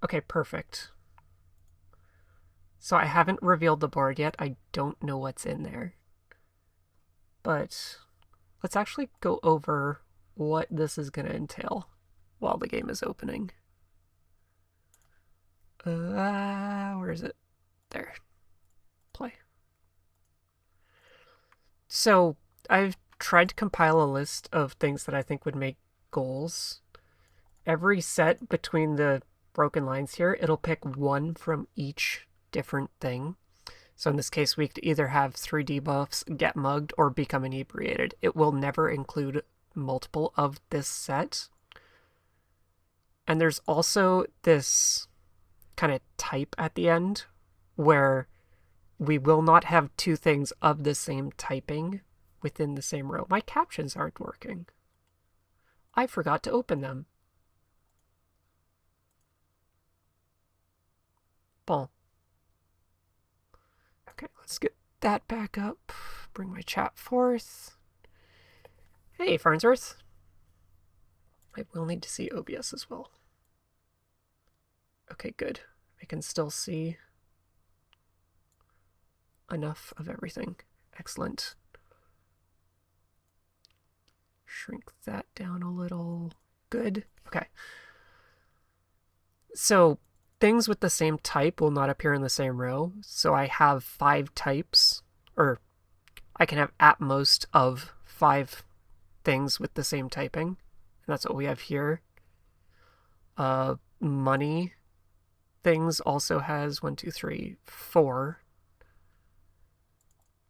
Okay, perfect. So I haven't revealed the board yet. I don't know what's in there. But let's actually go over what this is going to entail while the game is opening. Where is it? There. Play. So I've tried to compile a list of things that I think would make goals. Every set between the broken lines here, it'll pick one from each different thing. So in this case, we could either have 3 debuffs, get mugged, or become inebriated. It will never include multiple of this set. And there's also this kind of type at the end where we will not have 2 things of the same typing within the same row. My captions aren't working. I forgot to open them. Bon. Okay, let's get that back up. Bring my chat forth. Hey, Farnsworth. I will need to see OBS as well. Okay, good. I can still see enough of everything. Excellent. Shrink that down a little. Good. Okay. So things with the same type will not appear in the same row. So I have 5 types, or I can have at most of 5 things with the same typing. And that's what we have here. Money things also has 1, 2, 3, 4.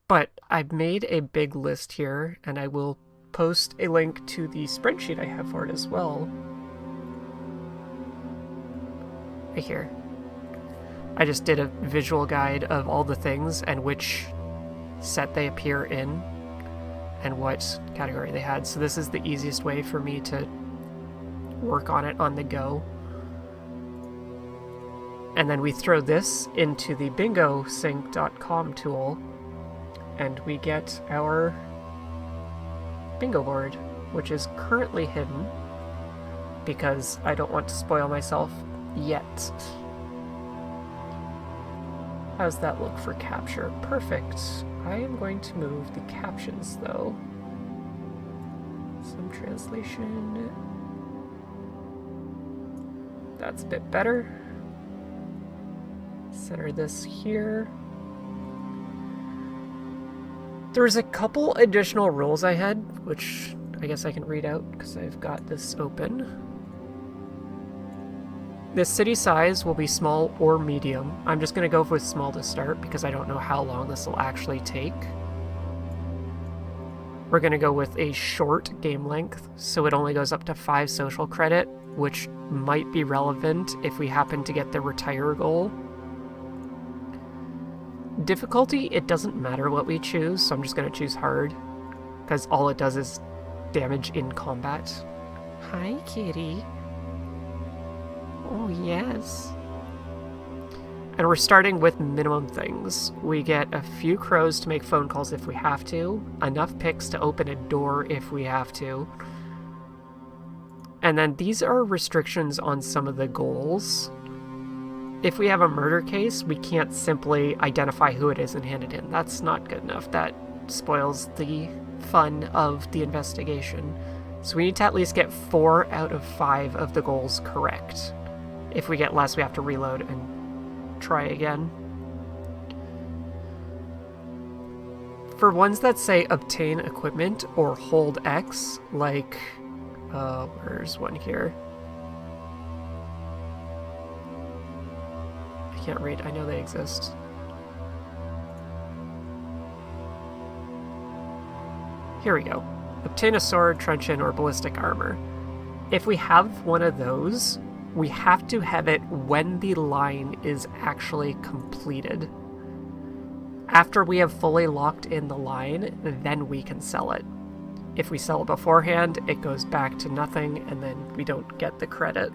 But I've made a big list here, and I will post a link to the spreadsheet I have for it as well. Right here. I just did a visual guide of all the things and which set they appear in and what category they had. So this is the easiest way for me to work on it on the go. And then we throw this into the bingosync.com tool and we get our bingo board, which is currently hidden because I don't want to spoil myself yet. How's that look for capture? Perfect. I am going to move the captions though. Some translation. That's a bit better. Center this here. There's a couple additional rules I had, which I guess I can read out because I've got this open. The city size will be small or medium. I'm just going to go with small to start because I don't know how long this will actually take. We're going to go with a short game length, so it only goes up to 5 social credit, which might be relevant if we happen to get the retire goal. Difficulty, it doesn't matter what we choose, so I'm just going to choose hard, because all it does is damage in combat. Hi, kitty. Oh, yes. And we're starting with minimum things. We get a few crows to make phone calls if we have to, enough picks to open a door if we have to. And then these are restrictions on some of the goals. If we have a murder case, we can't simply identify who it is and hand it in. That's not good enough. That spoils the fun of the investigation. So we need to at least get 4 out of 5 of the goals correct. If we get less, we have to reload and try again. For ones that say obtain equipment or hold X, like, where's one here? I can't read, I know they exist. Here we go. Obtain a sword, truncheon, or ballistic armor. If we have one of those, we have to have it when the line is actually completed. After we have fully locked in the line, then we can sell it. If we sell it beforehand, it goes back to nothing, and then we don't get the credit.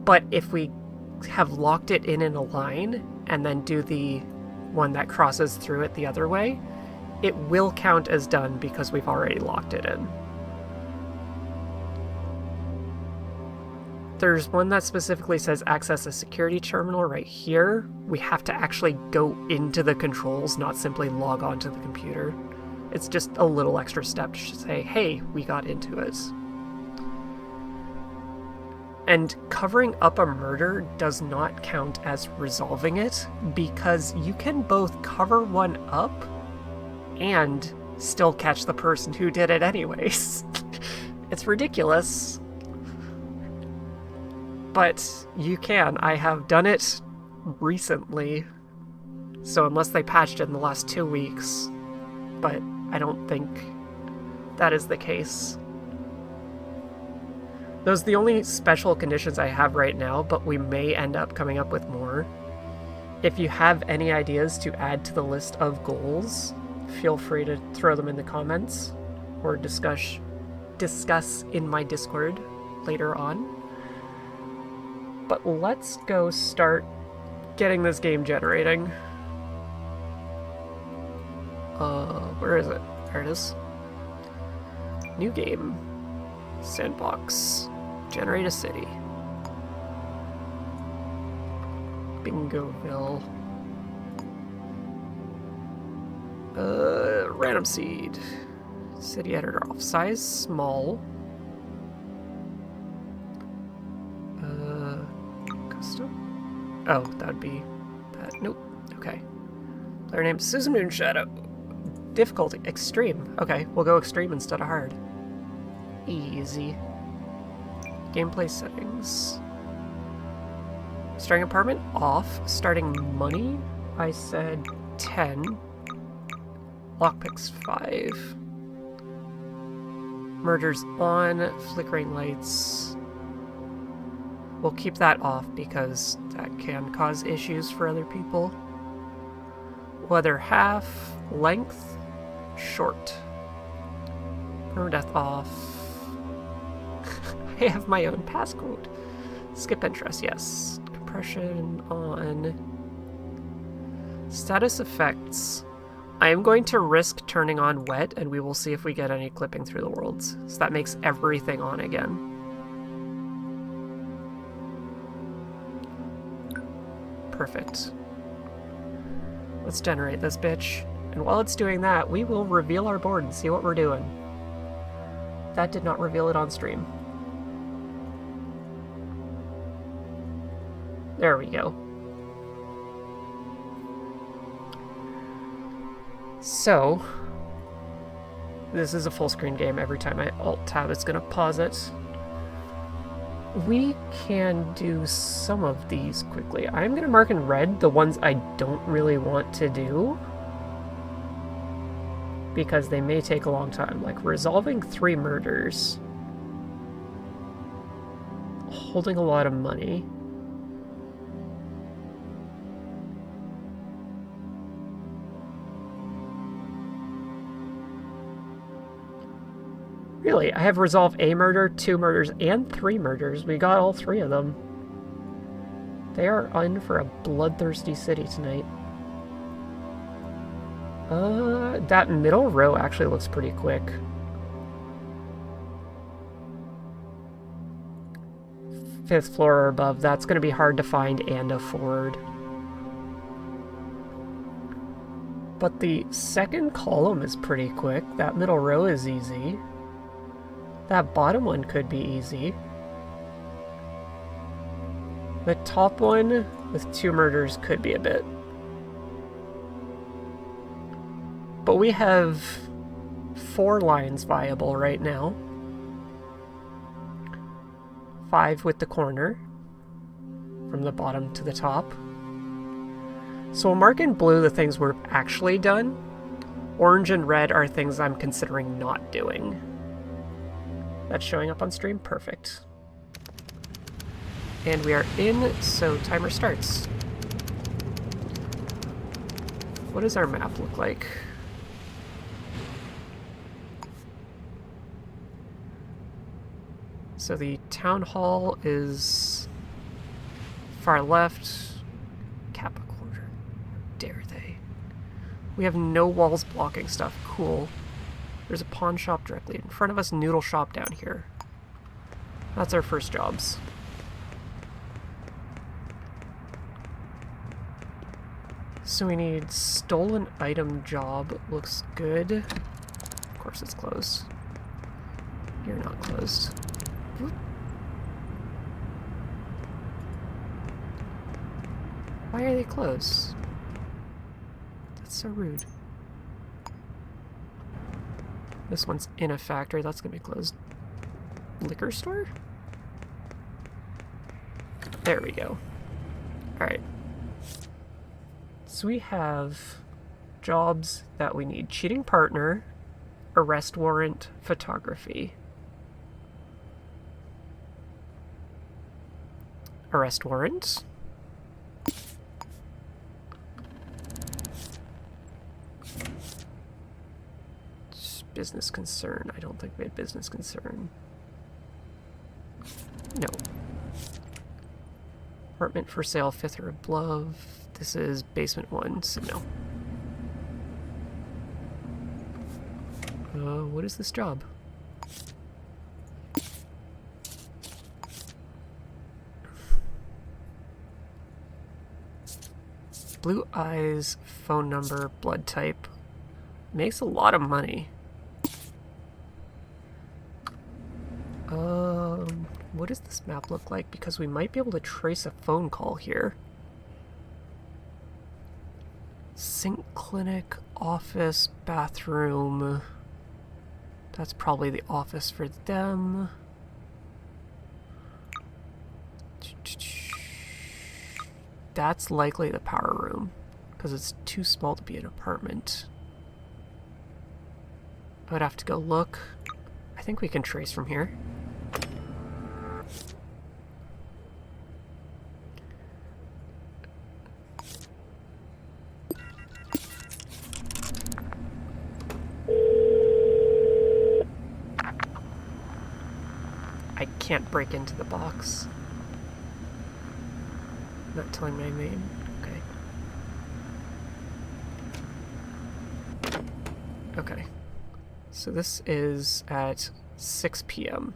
But if we have locked it in a line, and then do the one that crosses through it the other way, it will count as done because we've already locked it in. There's one that specifically says access a security terminal right here. We have to actually go into the controls, not simply log on to the computer. It's just a little extra step to say, hey, we got into it. And covering up a murder does not count as resolving it, because you can both cover one up and still catch the person who did it anyways. It's ridiculous. But you can. I have done it recently. So unless they patched it in the last 2 weeks. But I don't think that is the case. Those are the only special conditions I have right now, but we may end up coming up with more. If you have any ideas to add to the list of goals, feel free to throw them in the comments or discuss in my Discord later on. But let's go start getting this game generating. Where is it? There it is. New game. Sandbox. Generate a city. Bingoville. Random seed. City editor off. Size small. Custom? Oh, that'd be that. Nope. Okay. Player name Susan Moonshadow. Difficulty extreme. Okay, we'll go extreme instead of hard. Easy. Gameplay settings. Starting apartment off. Starting money, I said 10. Lockpicks 5. Murders on. Flickering lights. We'll keep that off because that can cause issues for other people. Weather half. Length short. Permadeath off. I have my own passcode. Skip interest, yes. Compression on. Status effects. I am going to risk turning on wet, and we will see if we get any clipping through the worlds. So that makes everything on again. Perfect. Let's generate this bitch. And while it's doing that, we will reveal our board and see what we're doing. That did not reveal it on stream. There we go. So, this is a full screen game. Every time I Alt-Tab, it's going to pause it. We can do some of these quickly. I'm going to mark in red the ones I don't really want to do, because they may take a long time. Like resolving 3 murders. Holding a lot of money. Really, I have resolved a murder, 2 murders, and 3 murders. We got all 3 of them. They are in for a bloodthirsty city tonight. That middle row actually looks pretty quick. Fifth floor or above, that's going to be hard to find and afford. But the second column is pretty quick. That middle row is easy. That bottom one could be easy. The top one with 2 murders could be a bit. But we have 4 lines viable right now. 5 with the corner, from the bottom to the top. So we'll mark in blue the things we're actually done. Orange and red are things I'm considering not doing. That's showing up on stream? Perfect. And we are in, so timer starts. What does our map look like? So the town hall is far left. Kappa Quarter. How dare they? We have no walls blocking stuff. Cool. There's a pawn shop directly in front of us. Noodle shop down here. That's our first jobs. So we need stolen item job. Looks good. Of course it's closed. You're not closed. Whoop. Why are they closed? That's so rude. This one's in a factory. That's gonna be closed. Liquor store? There we go. Alright. So we have jobs that we need. Cheating partner, arrest warrant, photography. Arrest warrant. Business concern. I don't think we had business concern. No. Apartment for sale, 5th or above. This is basement 1, so no. What is this job? Blue eyes, phone number, blood type. Makes a lot of money. What does this map look like? Because we might be able to trace a phone call here. Sink clinic, office, bathroom. That's probably the office for them. That's likely the power room, because it's too small to be an apartment. I would have to go look. I think we can trace from here. I can't break into the box. Not telling my name. Okay. Okay. So this is at 6 p.m.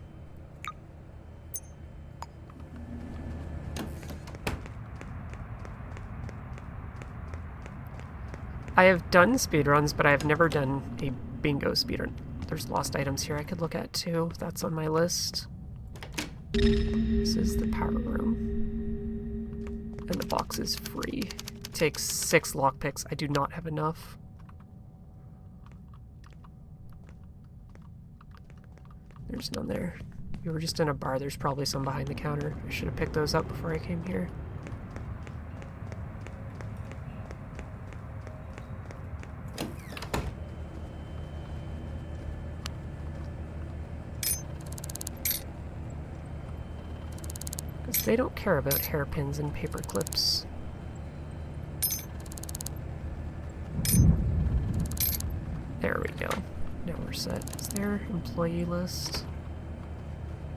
I have done speedruns, but I have never done a bingo speedrun. There's lost items here I could look at too. That's on my list. This is the power room. And the box is free. It takes 6 lockpicks. I do not have enough. There's none there. We were just in a bar. There's probably some behind the counter. I should have picked those up before I came here. Because they don't care about hairpins and paper clips. There we go. Now we're set. Is there employee list?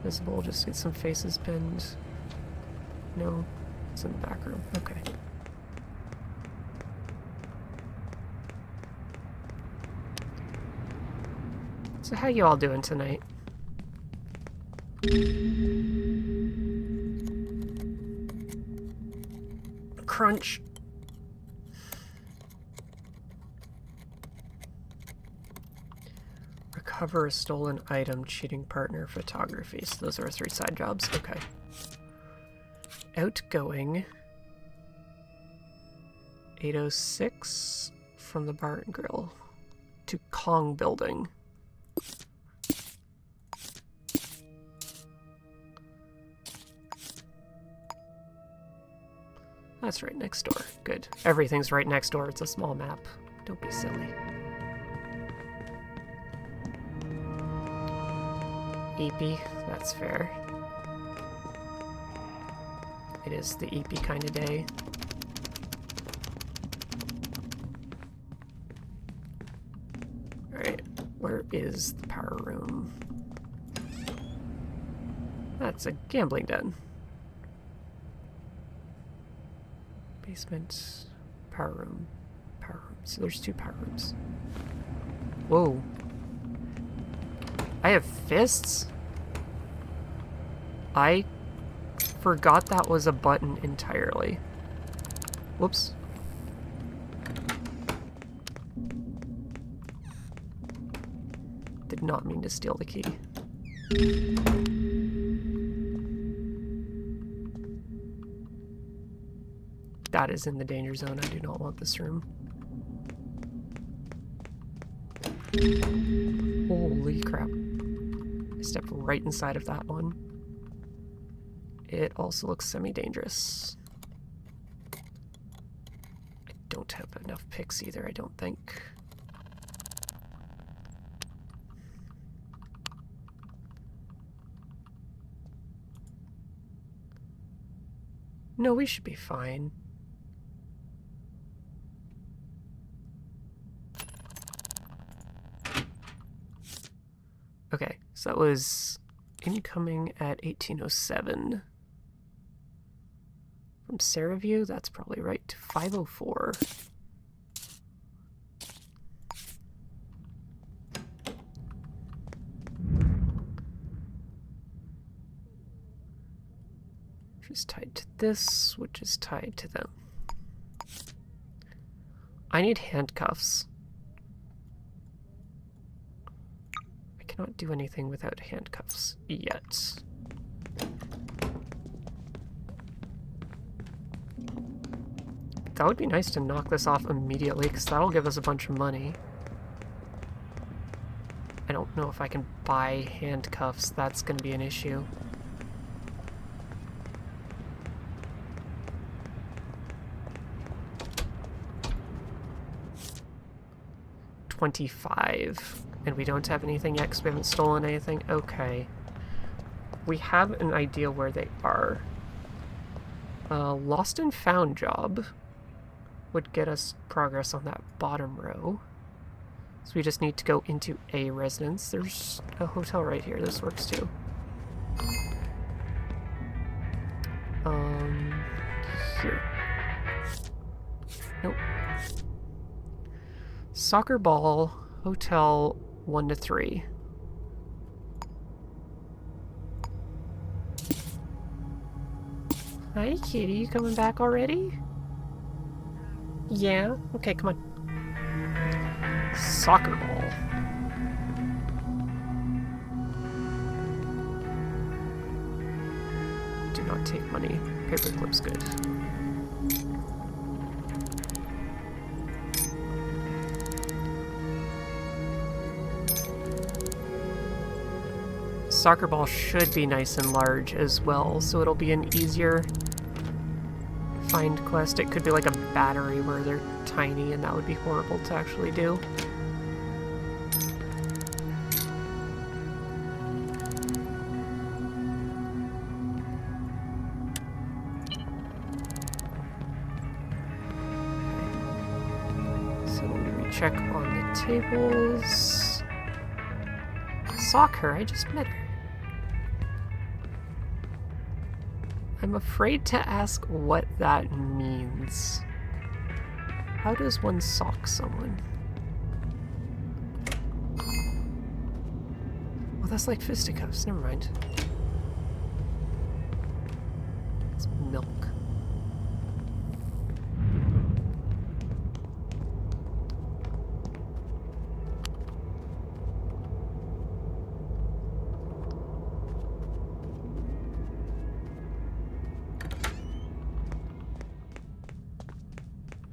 Visible, just get some faces pinned. No, it's in the back room. Okay. So how you all doing tonight? Crunch. Recover a stolen item, cheating partner, photography. So those are our 3 side jobs. Okay. Outgoing. 806 from the bar and grill to Kong building. That's right next door. Good. Everything's right next door. It's a small map. Don't be silly. EP, that's fair. It is the EP kind of day. Alright, where is the power room? That's a gambling den. Basement, power room, power room. So there's 2 power rooms. Whoa. I have fists? I forgot that was a button entirely. Whoops. did not mean to steal the key. That is in the danger zone. I do not want this room. Holy crap. I stepped right inside of that one. It also looks semi-dangerous. I don't have enough picks either, I don't think. No, we should be fine. Okay, so that was incoming at 1807. From Saraview, that's probably right, to 504. Which is tied to this, which is tied to them. I need handcuffs. I cannot do anything without handcuffs yet. That would be nice to knock this off immediately, because that'll give us a bunch of money. I don't know if I can buy handcuffs. That's going to be an issue. $25. And we don't have anything yet because we haven't stolen anything. Okay. We have an idea where they are. Lost and found job would get us progress on that bottom row. So we just need to go into a residence. There's a hotel right here. This works too. Here. Nope. Soccer ball, hotel 1 to 3. Hi, kitty. You coming back already? Yeah? Okay, come on. Soccer ball. Do not take money. Paperclip's good. Soccer ball should be nice and large as well, so it'll be an easier find quest. It could be like a battery where they're tiny, and that would be horrible to actually do. So we check on the tables. Soccer, I just met her. I'm afraid to ask what that means. How does one sock someone? Well, that's like fisticuffs. Never mind. It's milk.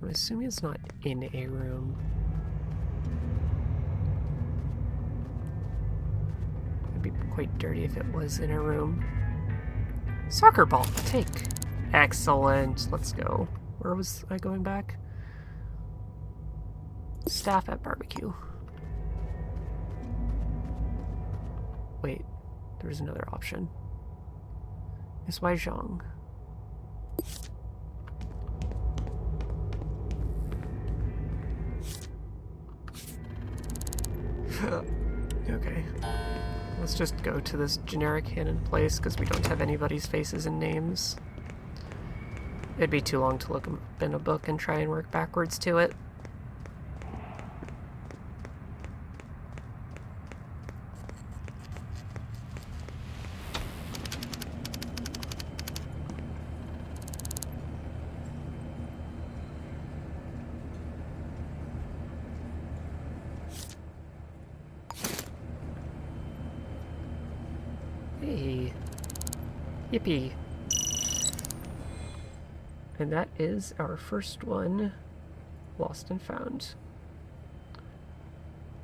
I'm assuming it's not in a room. It'd be quite dirty if it was in a room. Soccer ball, take. Excellent. Let's go. Where was I going back? Staff at barbecue. Wait, there's another option. It's Waijong. Okay. Let's just go to this generic hidden place because we don't have anybody's faces and names. It'd be too long to look in a book and try and work backwards to it. Yippee. And that is our first one, lost and found.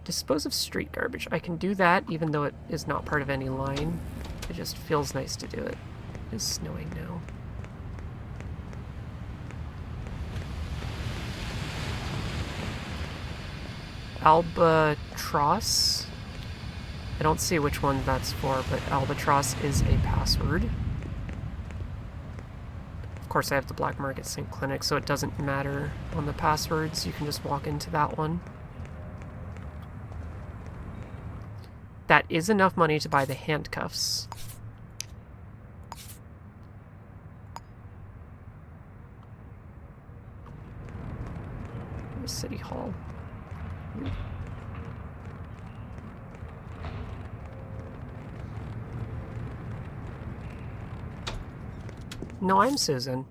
Dispose of street garbage. I can do that even though it is not part of any line. It just feels nice to do it. It is snowing now. Albatross. I don't see which one that's for, but albatross is a password. Of course, I have the Black Market St. Clinic, so it doesn't matter on the passwords. You can just walk into that one. That is enough money to buy the handcuffs. City Hall. No, I'm Susan.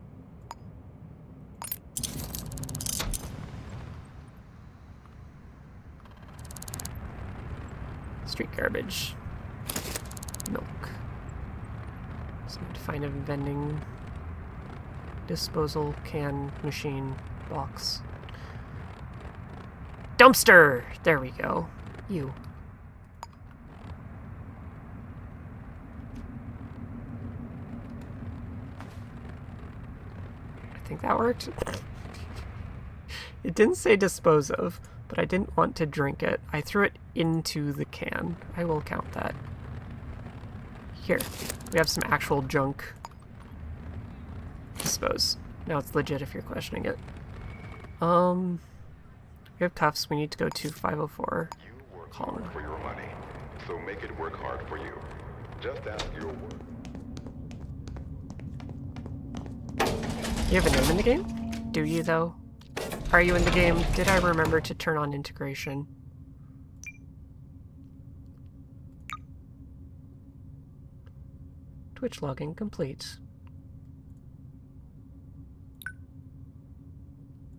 Street garbage. Milk. Just need to find a vending disposal can machine box. Dumpster! There we go. You. I think that worked. It didn't say dispose of, but I didn't want to drink it. I threw it into the can. I will count that. Here. We have some actual junk. Dispose. Now it's legit if you're questioning it. We have cuffs. We need to go to 504. You work hard for your money, so make it work hard for you. Just ask your work. You have a name in the game? Do you, though? Are you in the game? Did I remember to turn on integration? Twitch login complete.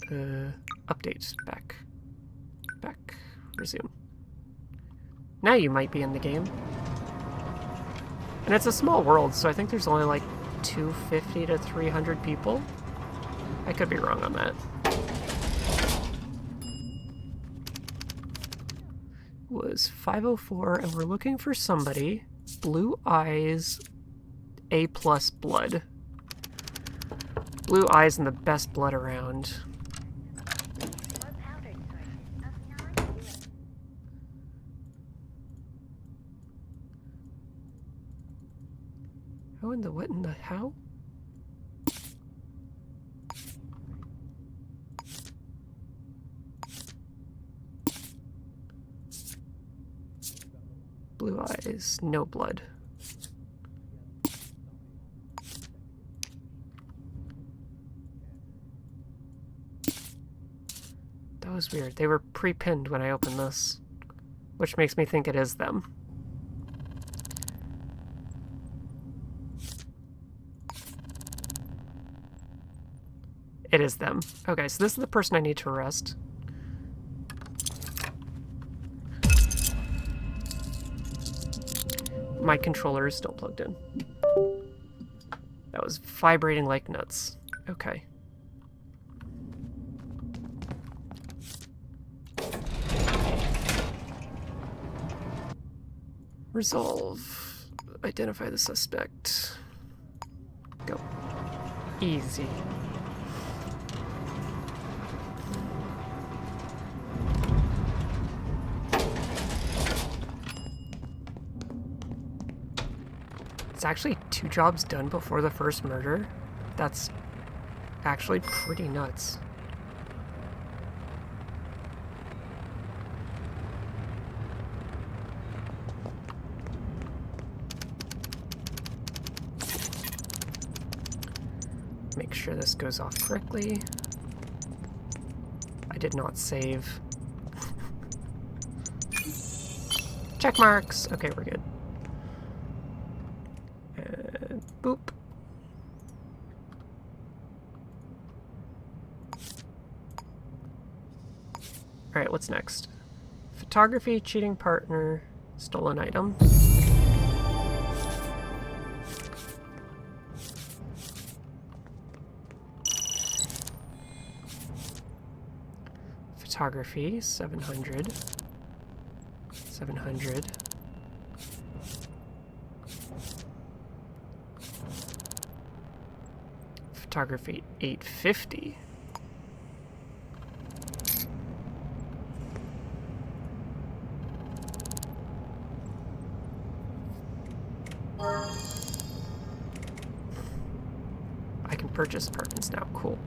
Update. Back. Back. Resume. Now you might be in the game. And it's a small world, so I think there's only like 250 to 300 people. I could be wrong on that. It was 504, and we're looking for somebody. Blue eyes, A+ blood. Blue eyes and the best blood around. How in the what in the how? Blue eyes, no blood. That was weird. They were pre-pinned when I opened this, which makes me think it is them. It is them. Okay, so this is the person I need to arrest. My controller is still plugged in. That was vibrating like nuts. Okay. Resolve. Identify the suspect. Go. Easy. It's actually 2 jobs done before the first murder. That's actually pretty nuts. Make sure this goes off correctly. I did not save. Check marks. Okay, we're good. And boop. Alright, what's next? Photography, cheating partner, stolen item. Photography, 700. 700. Photography, 850. I can purchase apartments now. Cool.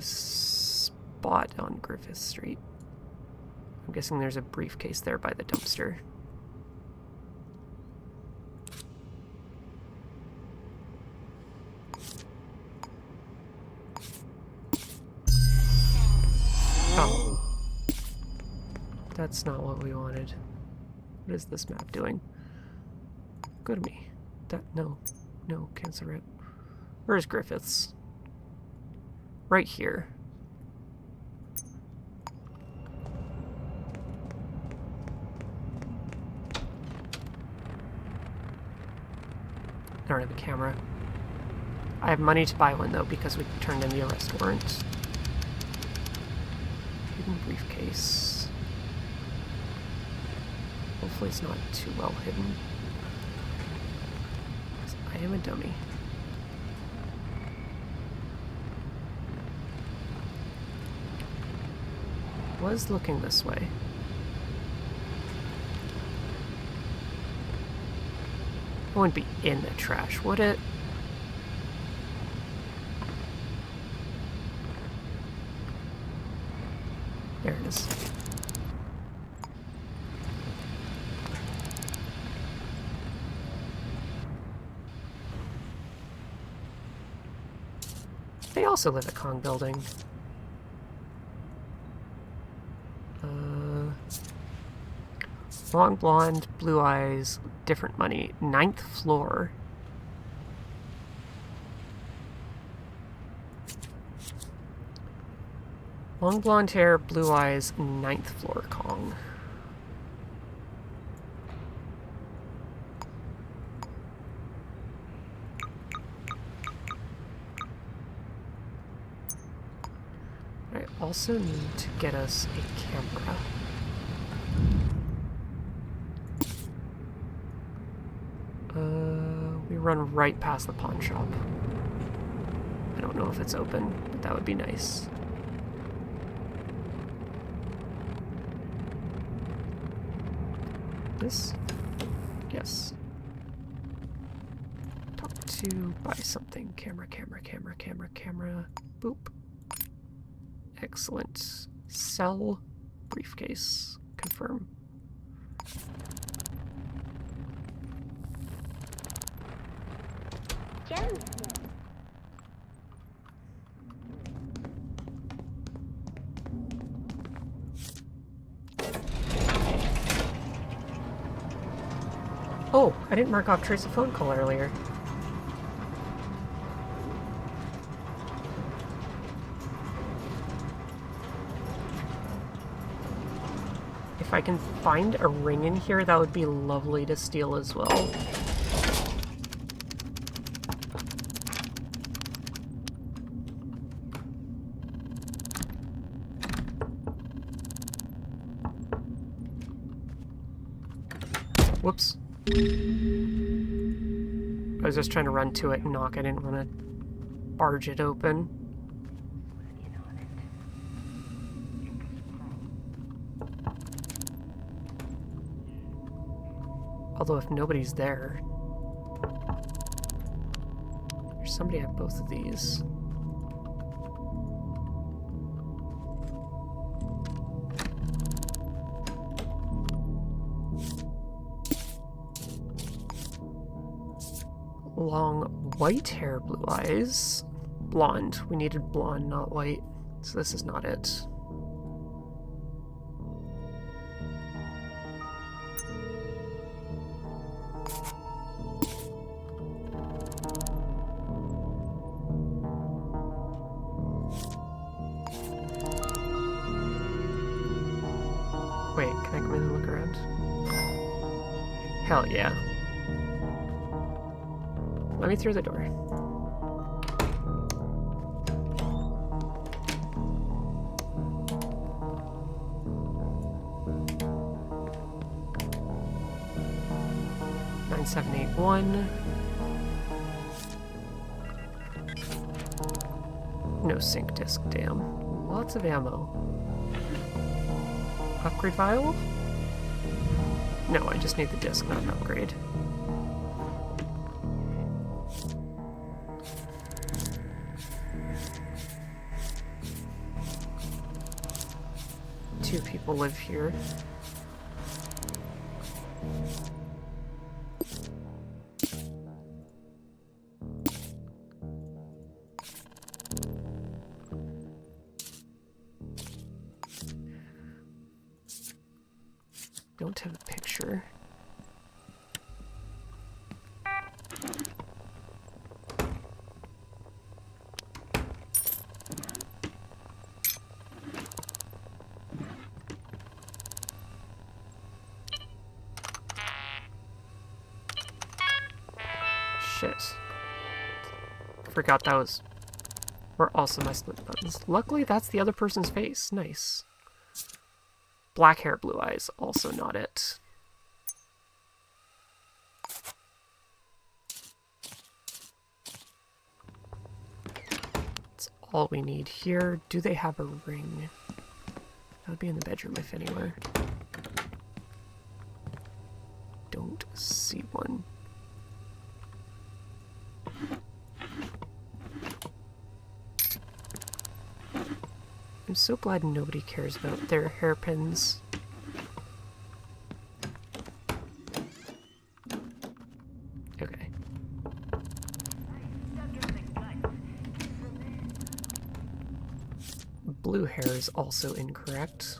Spot on Griffith Street. I'm guessing there's a briefcase there by the dumpster. Oh. That's not what we wanted. What is this map doing? Go to me. No, cancel it. Where's Griffiths? Right here. I don't have a camera. I have money to buy one though because we turned in the arrest warrant. Hidden briefcase. Hopefully it's not too well hidden. I am a dummy. Was looking this way. It wouldn't be in the trash, would it? There it is. They also live at Kong Building. Long blonde, blue eyes, different money. 9th floor. Long blonde hair, blue eyes, 9th floor Kong. I also need to get us a camera. We run right past the pawn shop. I don't know if it's open, but that would be nice. This? Yes. Talk to, buy something. Camera. Boop. Excellent. Sell briefcase. Confirm. Oh, I didn't mark off trace a phone call earlier. If I can find a ring in here, that would be lovely to steal as well. Whoops. I was just trying to run to it and knock. I didn't want to barge it open. Although if nobody's there... There's somebody at both of these. Long white hair, blue eyes. Blonde. We needed blonde, not white. So this is not it. Wait, can I come in and look around? Hell yeah. Let me through the door. Nine, 7, 8, 1. No sync disc, damn. Lots of ammo. Upgrade vial? No, I just need the disc, not an upgrade. Two people live here. Don't have a picture. Shit. Forgot that was... We're also messing with the buttons. Luckily, that's the other person's face. Nice. Black hair, blue eyes. Also not it. That's all we need here. Do they have a ring? That would be in the bedroom, if anywhere. Don't see one. I'm so glad nobody cares about their hairpins. Okay. Blue hair is also incorrect.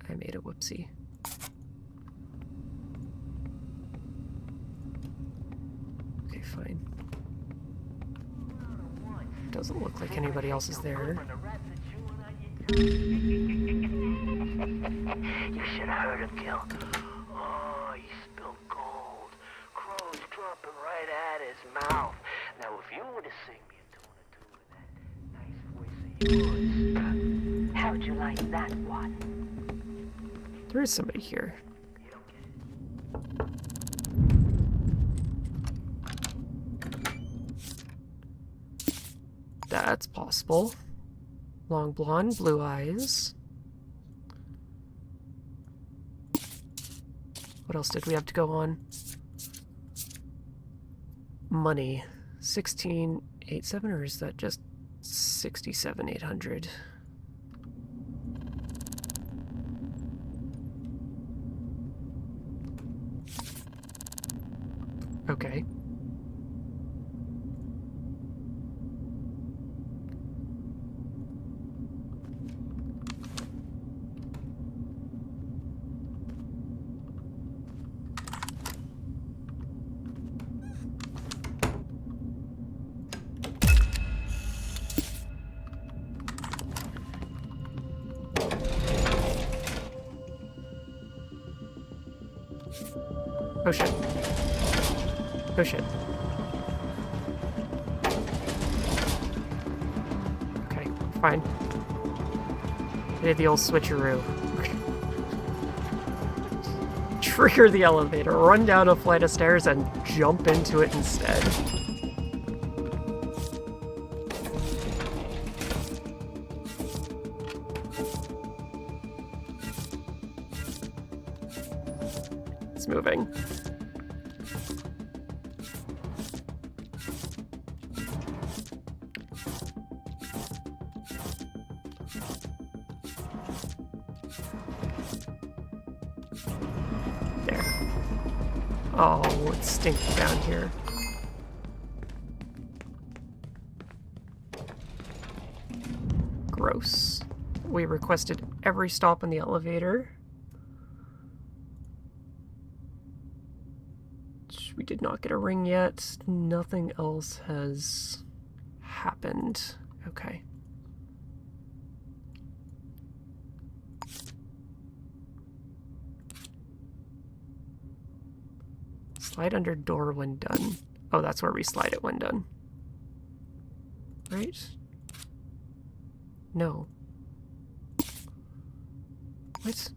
I made a whoopsie. Okay, fine. Doesn't look like anybody else is there. You should have heard him, Gil. Oh, he spilled gold. Crows dropping right at his mouth. Now, if you were to sing me a tune or two with that nice voice of yours, how'd you like that one? There is somebody here. You don't get it. That's possible. Long blonde, blue eyes. What else did we have to go on? Money. 16,870, or is that just 67,800? Okay. Oh shit. Oh shit. Okay, fine. I did the old switcheroo. Trigger the elevator, run down a flight of stairs, and jump into it instead. It's moving. There. Oh, it's stinky down here. Gross. We requested every stop on the elevator. We did not get a ring yet. Nothing else has happened. Okay. Slide under door when done. Oh, that's where we slide it when done. Right? No. What?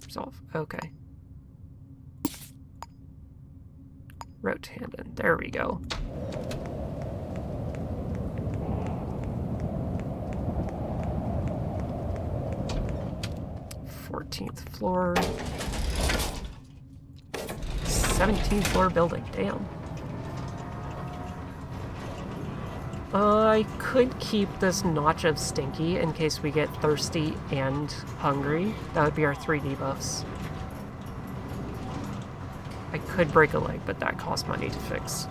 Resolve. Okay. Rote hand-in. There we go. Fourteenth floor. 17th floor building. Damn. I could keep this notch of stinky in case we get thirsty and hungry. That would be our 3 debuffs. I could break a leg, but that costs money to fix.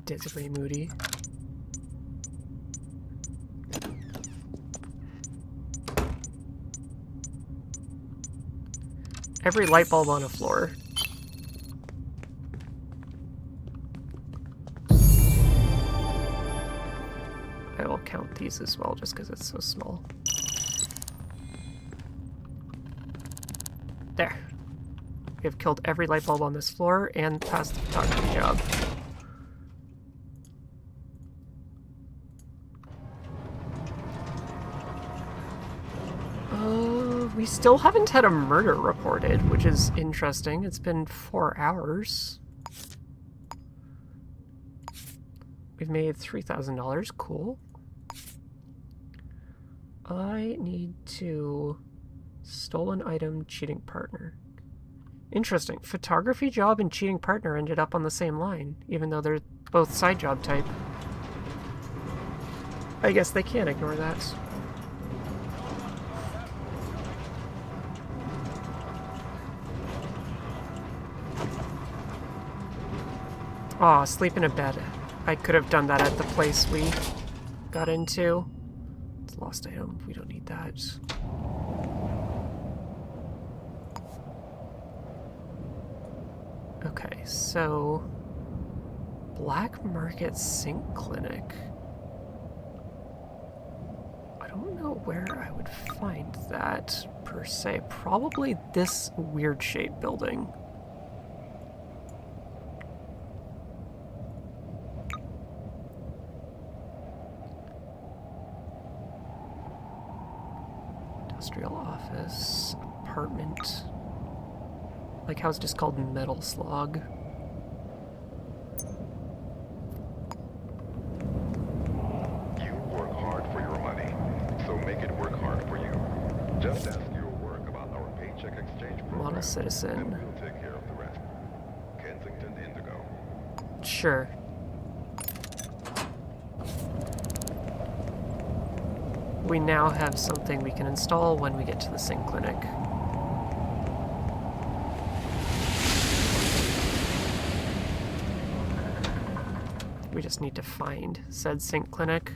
Desiree Moody. Every light bulb on a floor. I will count these as well just because it's so small. There. We have killed every light bulb on this floor and passed the photography job. We still haven't had a murder reported, which is interesting. It's been 4 hours. We've made $3,000. Cool. I need to... Stolen item, cheating partner. Interesting. Photography job and cheating partner ended up on the same line, even though they're both side job type. I guess they can't ignore that. Aw, sleep in a bed. I could have done that at the place we got into. It's a lost item. We don't need that. Okay, so... Black Market Sink Clinic. I don't know where I would find that, per se. Probably this weird-shaped building. Industrial office, apartment. Like how it's just called Metal Slog. You work hard for your money, so make it work hard for you. Just ask your work about our paycheck exchange program. Model citizen. And we'll take care of the rest. Kensington Indigo. Sure. We now have something we can install when we get to the Sink Clinic. We just need to find said Sink Clinic.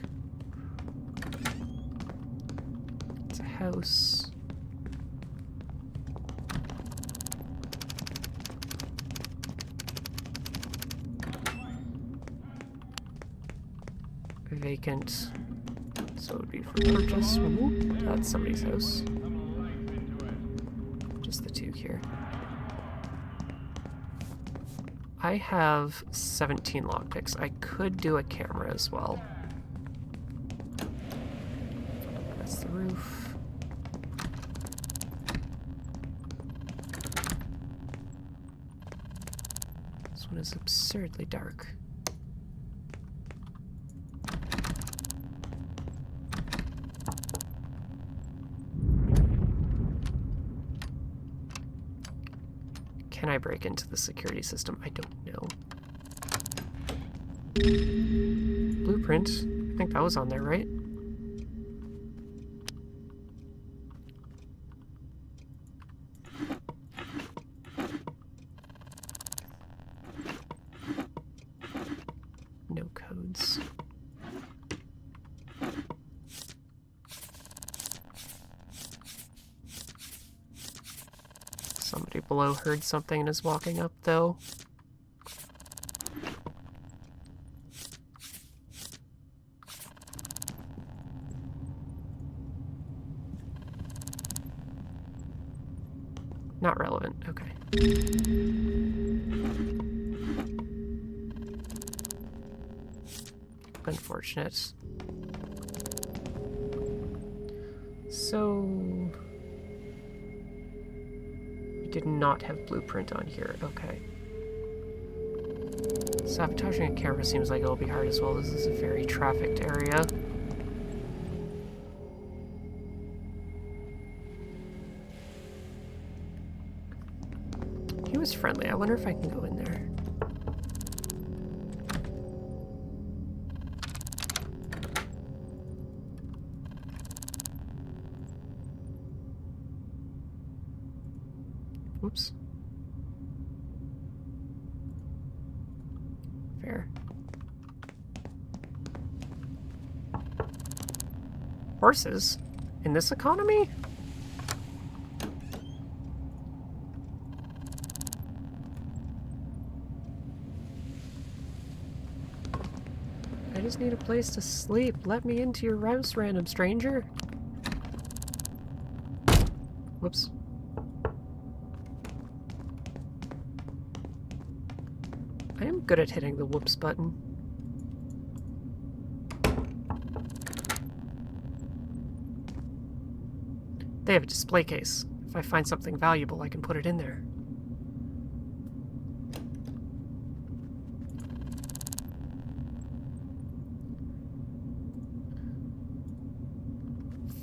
It's a house. Vacant. So it would be for purchase. Ooh, that's somebody's house. Just the 2 here. I have 17 lockpicks. I could do a camera as well. That's the roof. This one is absurdly dark. Can I break into the security system? I don't know. Blueprint. I think that was on there, right? Somebody below heard something and is walking up, though. Not relevant. Okay. Unfortunate. So... we did not have blueprint on here. Okay. Sabotaging a camera seems like it'll be hard as well. This is a very trafficked area. He was friendly. I wonder if I can go in there. Oops. Fair. Horses? In this economy? I just need a place to sleep. Let me into your house, random stranger. Whoops. I am good at hitting the whoops button. They have a display case. If I find something valuable, I can put it in there.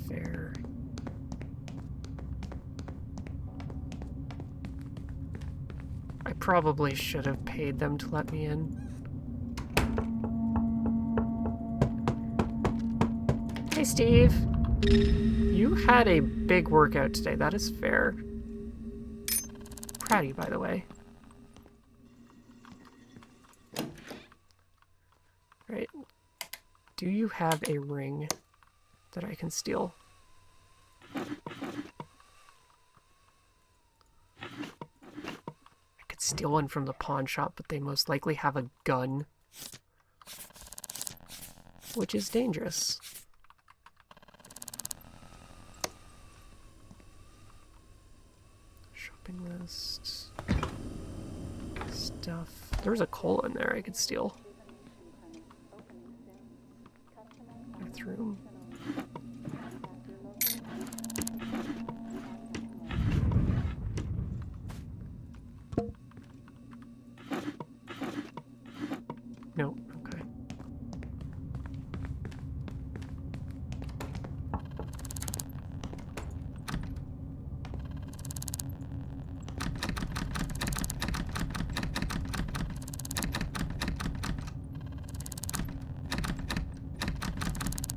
Fair. I probably should have paid them to let me in. Hey, Steve. You had a big workout today. That is fair. Proud of you, by the way. Right. Do you have a ring that I can steal? I could steal one from the pawn shop, but they most likely have a gun, which is dangerous. Shopping list. Stuff. There's a coal in there I could steal. Bathroom. No, okay.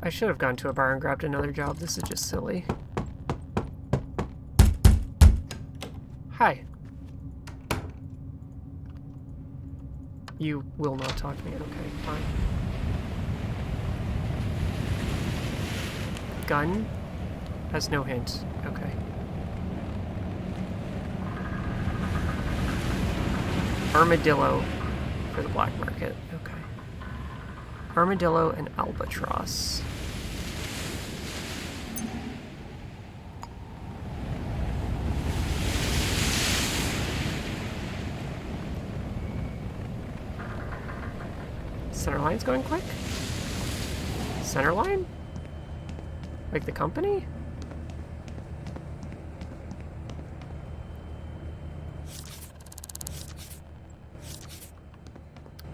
I should have gone to a bar and grabbed another job. This is just silly. Hi. You will not talk to me. Okay, fine. Gun has no hint. Okay. Armadillo for the black market. Okay. Armadillo and albatross. Center line's going quick? Center line? Like the company?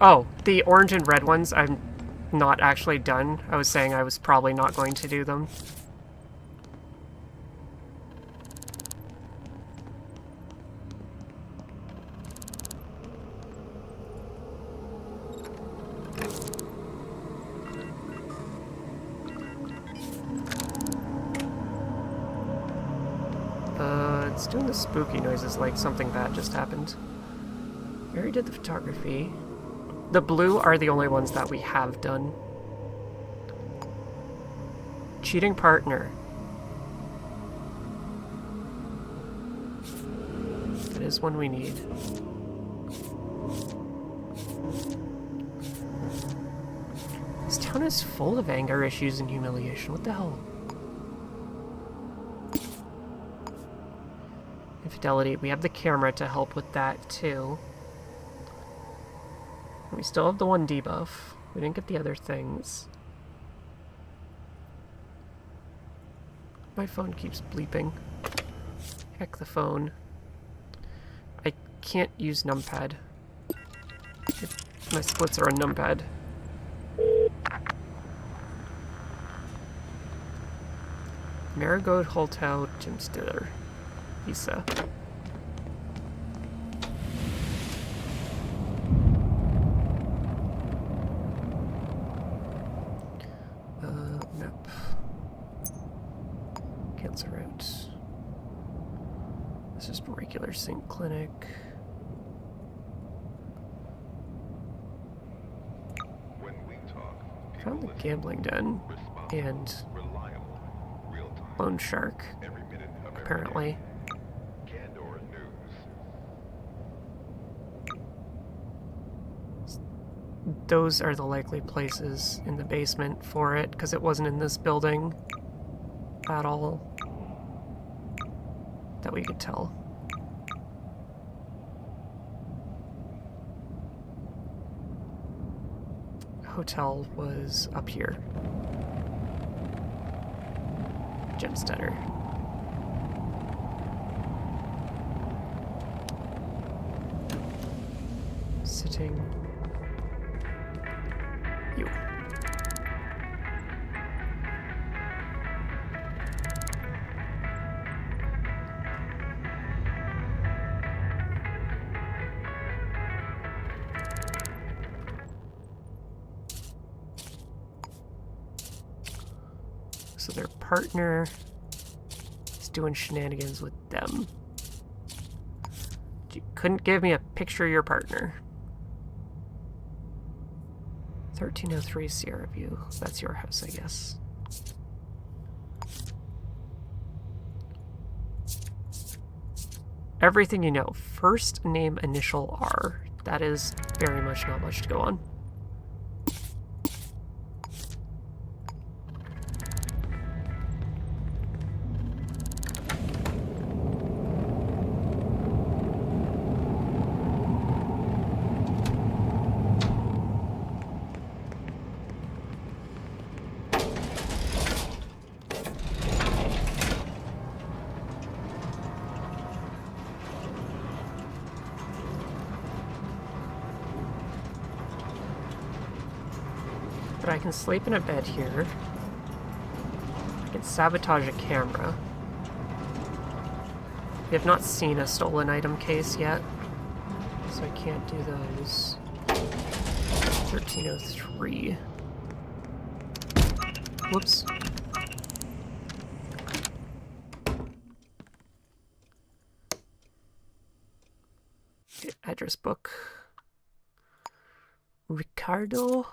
Oh, the orange and red ones I'm not actually done. I was saying I was probably not going to do them. It's doing the spooky noises like something bad just happened. We already did the photography. The blue are the only ones that we have done. Cheating partner. is one we need. This town is full of anger issues and humiliation. What the hell? Infidelity. We have the camera to help with that too. We still have the one debuff. We didn't get the other things. My phone keeps bleeping. Heck the phone. I can't use numpad. My splits are on numpad. Marigold Hotel Jim Stiller. Visa. Map. Cancel route. This is regular St. Clinic. When we talk, Found the gambling den and Lone Shark, every minute of every apparently. Candor News. Those are the likely places in the basement for it, because it wasn't in this building at all that we could tell. Hotel was up here. Gemstetter. Sitting. You. So their partner is doing shenanigans with them. You couldn't give me a picture of your partner. 1303 Sierra View. That's your house, I guess. Everything you know. First name initial R. That is very much not much to go on. But I can sleep in a bed here. I can sabotage a camera. We have not seen a stolen item case yet, so I can't do those. 1303. Whoops. Address book. Ricardo.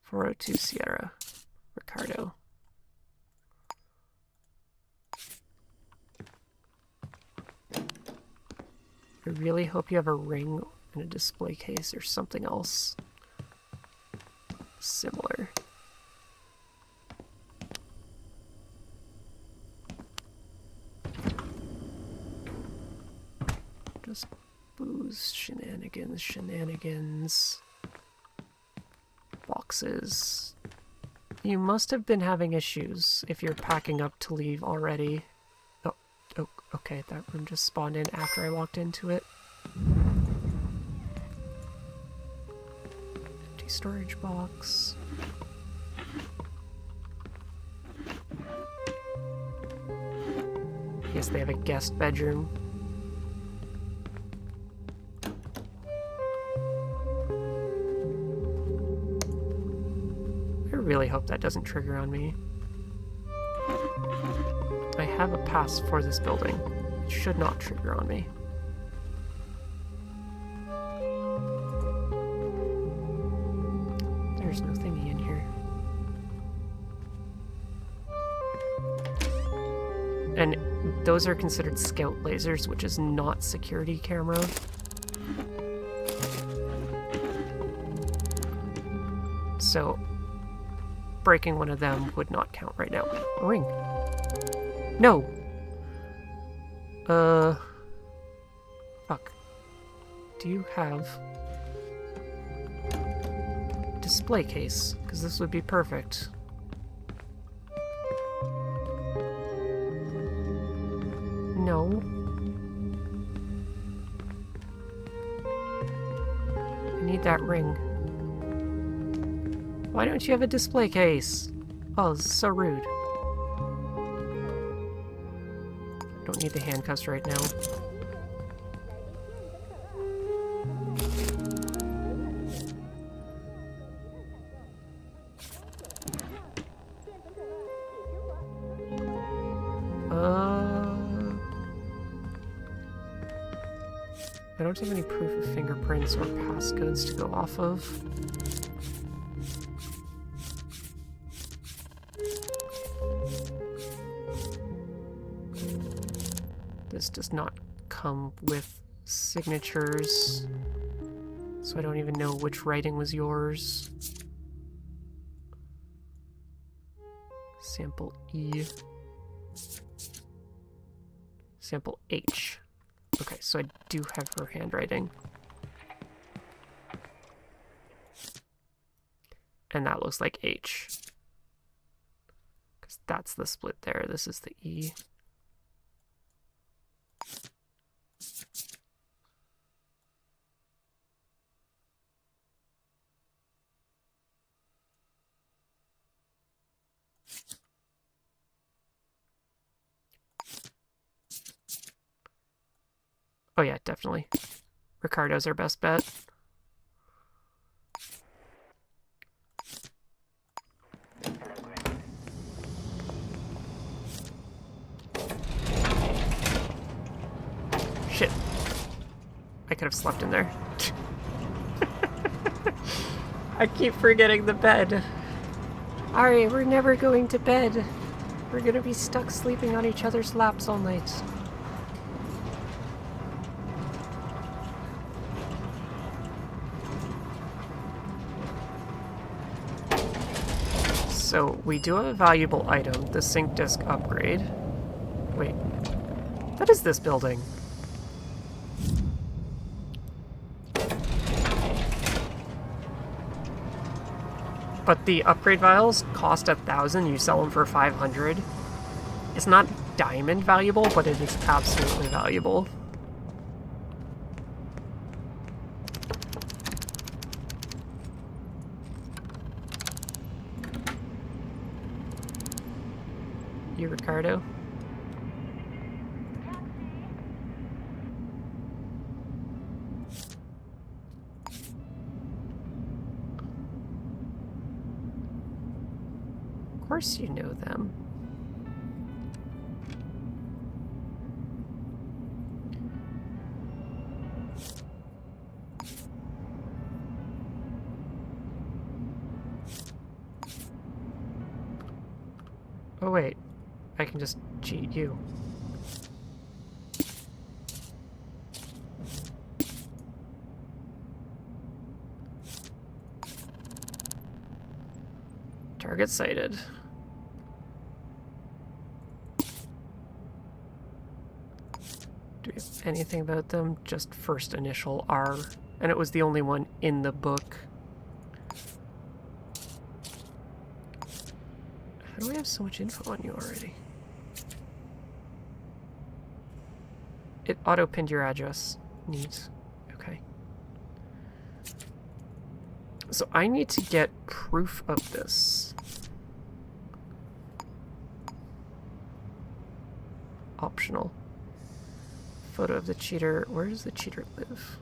402 Sierra. Ricardo. I really hope you have a ring in a display case or something else similar. Just booze, shenanigans. Boxes. You must have been having issues if you're packing up to leave already. Oh, okay, that room just spawned in after I walked into it. Empty storage box. Yes, they have a guest bedroom. I really hope that doesn't trigger on me. I have a pass for this building. It should not trigger on me. There's nothing those are considered scout lasers, which is not security camera. So breaking one of them would not count right now. A ring. No. Fuck. Do you have a display case? Because this would be perfect. No. I need that ring. Why don't you have a display case? Oh, this is so rude. I don't need the handcuffs right now. I don't have any proof of fingerprints or passcodes to go off of. This does not come with signatures, so I don't even know which writing was yours. Sample E. Sample H. Okay, so I do have her handwriting. And that looks like H. Because that's the split there. This is the E. Oh yeah, definitely. Ricardo's our best bet. Shit. I could have slept in there. I keep forgetting the bed. Ari, we're never going to bed. We're gonna be stuck sleeping on each other's laps all night. So, we do have a valuable item, the sync disk upgrade. Wait, what is this building? But the upgrade vials cost 1,000, you sell them for 500. It's not diamond valuable, but it is absolutely valuable. You, Ricardo? Of course you know them. Oh wait, I can just cheat you. Target sighted. Do we have anything about them? Just first initial R. And it was the only one in the book. How do we have so much info on you already? It auto-pinned your address. Neat. Okay. So I need to get proof of this. Optional. Photo of the cheater. Where does the cheater live?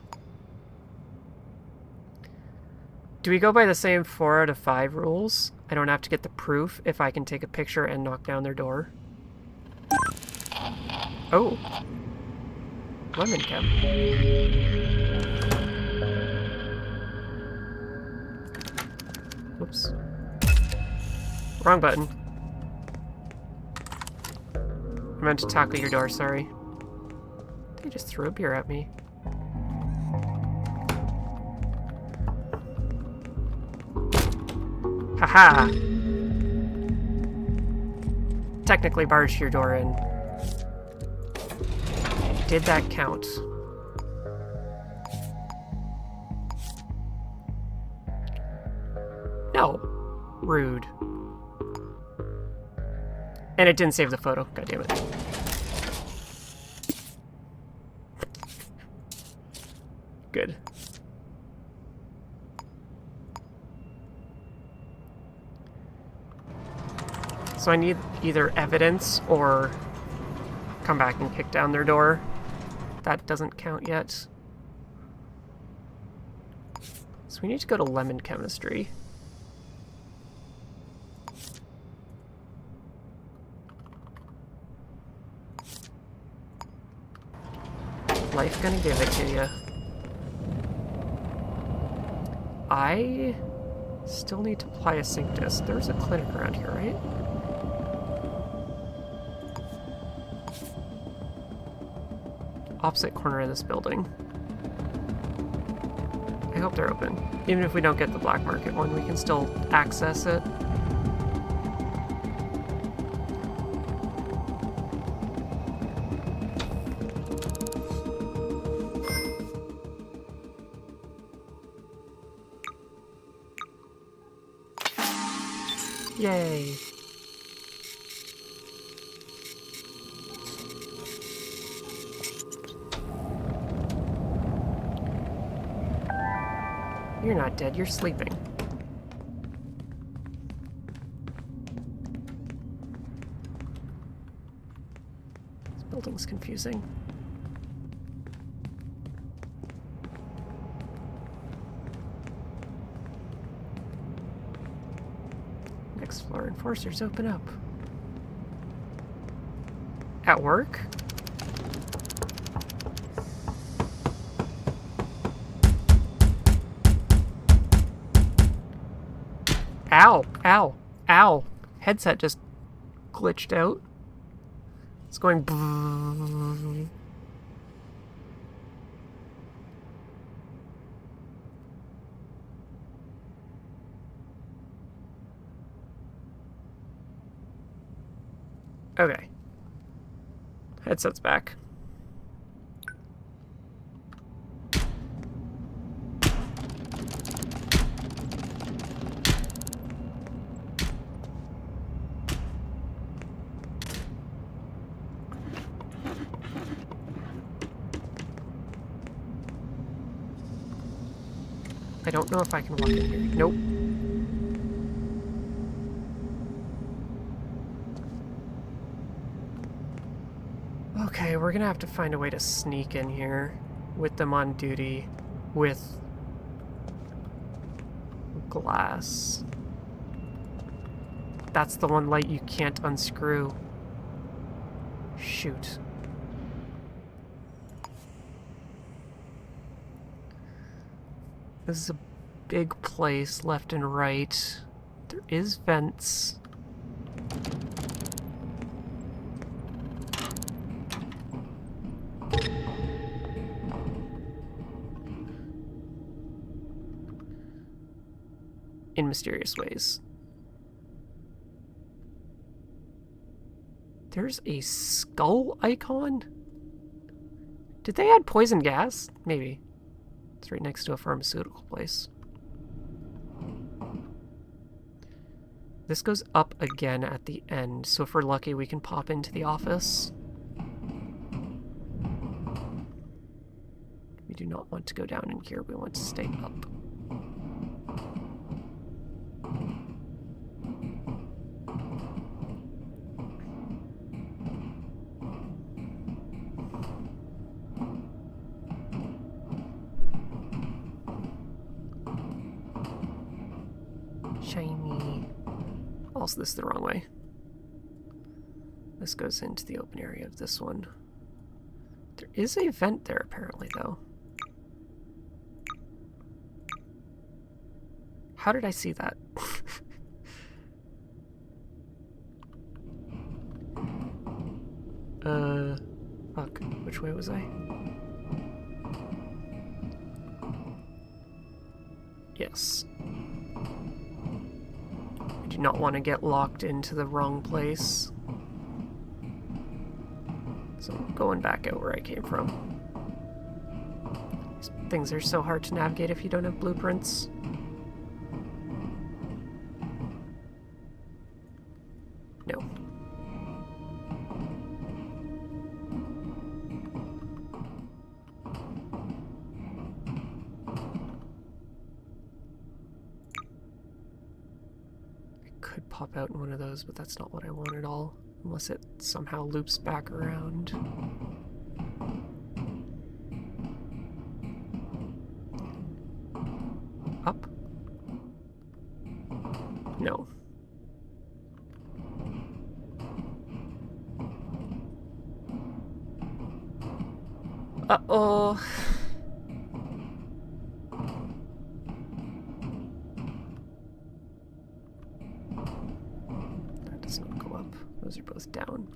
Do we go by the same 4 out of 5 rules? I don't have to get the proof if I can take a picture and knock down their door. Oh. Lemon chem. Whoops. Wrong button. I meant to tackle your door, sorry. They just threw a beer at me. Haha! Technically barged your door in. Did that count? No. Rude. And it didn't save the photo. God damn it. Good. So I need either evidence or come back and kick down their door. That doesn't count yet. So we need to go to lemon chemistry. Life gonna give it to you. I still need to apply a sync disc. There's a clinic around here, right? Opposite corner of this building. I hope they're open. Even if we don't get the black market one, we can still access it. Yay! You're not dead, you're sleeping. This building's confusing. Next floor enforcers open up. At work? Ow! Ow! Ow! Headset just glitched out. It's going brrrr. Okay. Headset's back. I don't know if I can walk in here. Nope. Okay, we're gonna have to find a way to sneak in here with them on duty with glass. That's the one light you can't unscrew. Shoot. This is a big place, left and right. There is vents. In mysterious ways. There's a skull icon? Did they add poison gas? Maybe. It's right next to a pharmaceutical place. This goes up again at the end, so if we're lucky we can pop into the office. We do not want to go down in here, we want to stay up. Shiny. Also, this is the wrong way. This goes into the open area of this one. There is a vent there, apparently, though. How did I see that? was I? Yes. I do not want to get locked into the wrong place. So I'm going back out where I came from. These things are so hard to navigate if you don't have blueprints. No. Could pop out in one of those, but that's not what I want at all. Unless it somehow loops back around. Up? No. Uh-oh. That does not go up. Those are both down.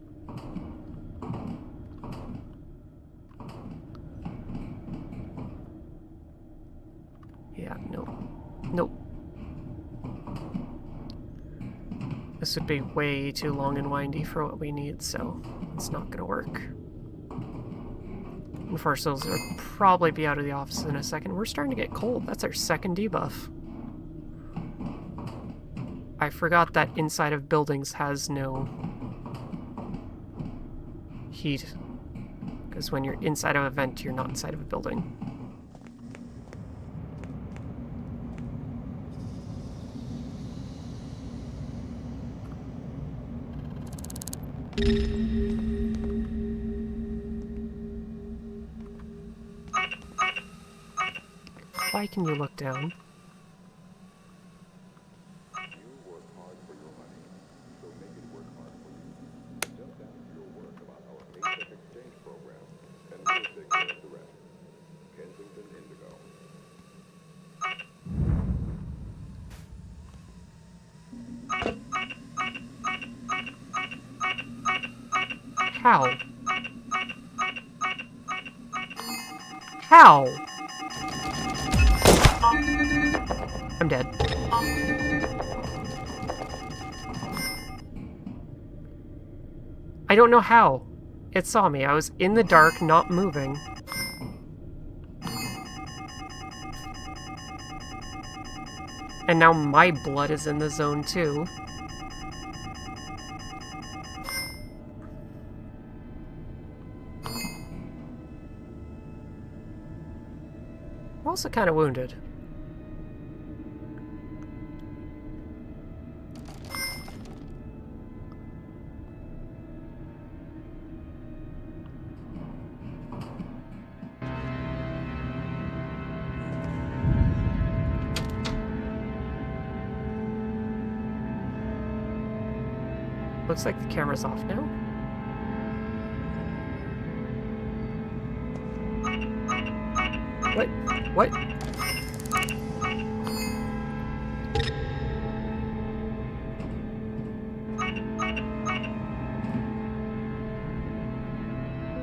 Yeah, no. Nope. This would be way too long and windy for what we need, so it's not gonna work. Enforcers will probably be out of the office in a second. We're starting to get cold. That's our second debuff. I forgot that inside of buildings has no heat. Because when you're inside of a vent, you're not inside of a building. Why can you look down? You work hard for your money, so make it work hard for you. Just ask your work about our paycheck exchange program, and we'll take care of the rest. Kensington Indigo. How? How? I'm dead. I don't know how. It saw me. I was in the dark, not moving. And now my blood is in the zone too. We're also kind of wounded. Looks like the camera's off now. What? What?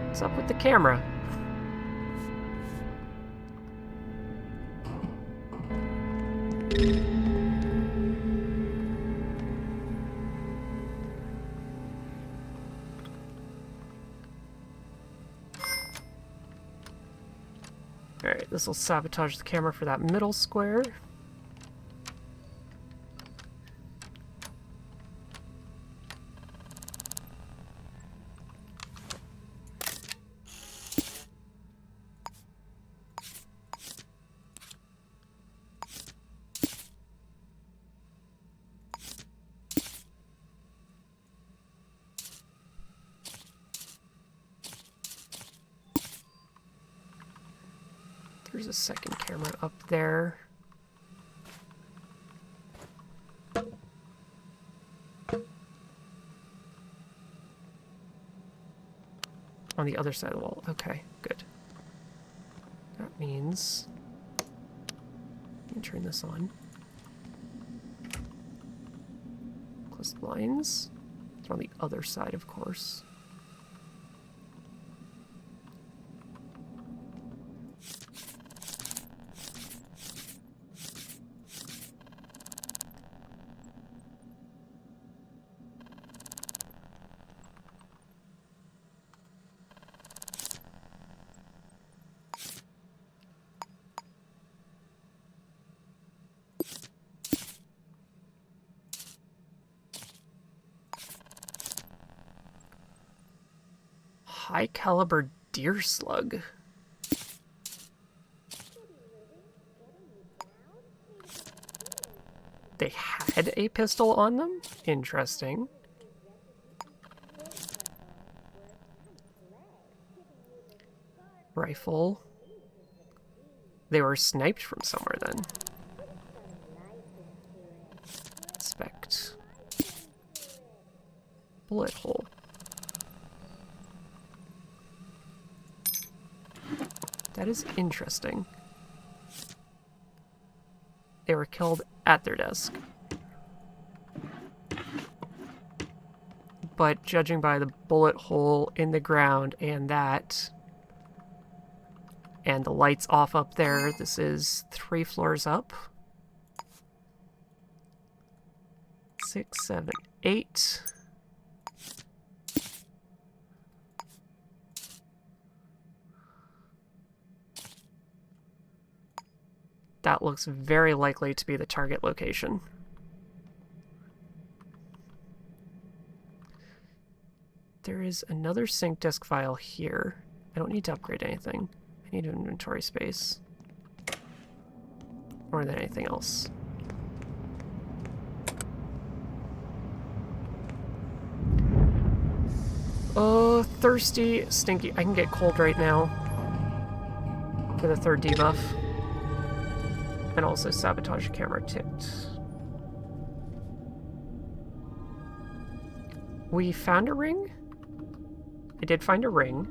What's up with the camera? Alright, this will sabotage the camera for that middle square. There's a second camera up there. On the other side of the wall. Okay, good. That means... Let me turn this on. Close the blinds. It's on the other side, of course. high caliber deer slug. They had a pistol on them? Interesting. Rifle. They were sniped from somewhere then. Inspect. Bullet hole. That is interesting. They were killed at their desk. But judging by the bullet hole in the ground and that, and the lights off up there, this is 3 floors up. 6, 7, 8. That looks very likely to be the target location. There is another sync disk file here. I don't need to upgrade anything. I need inventory space. More than anything else. Oh, thirsty, stinky. I can get cold right now. For the 3rd debuff. And also sabotage camera ticked. We found a ring? I did find a ring.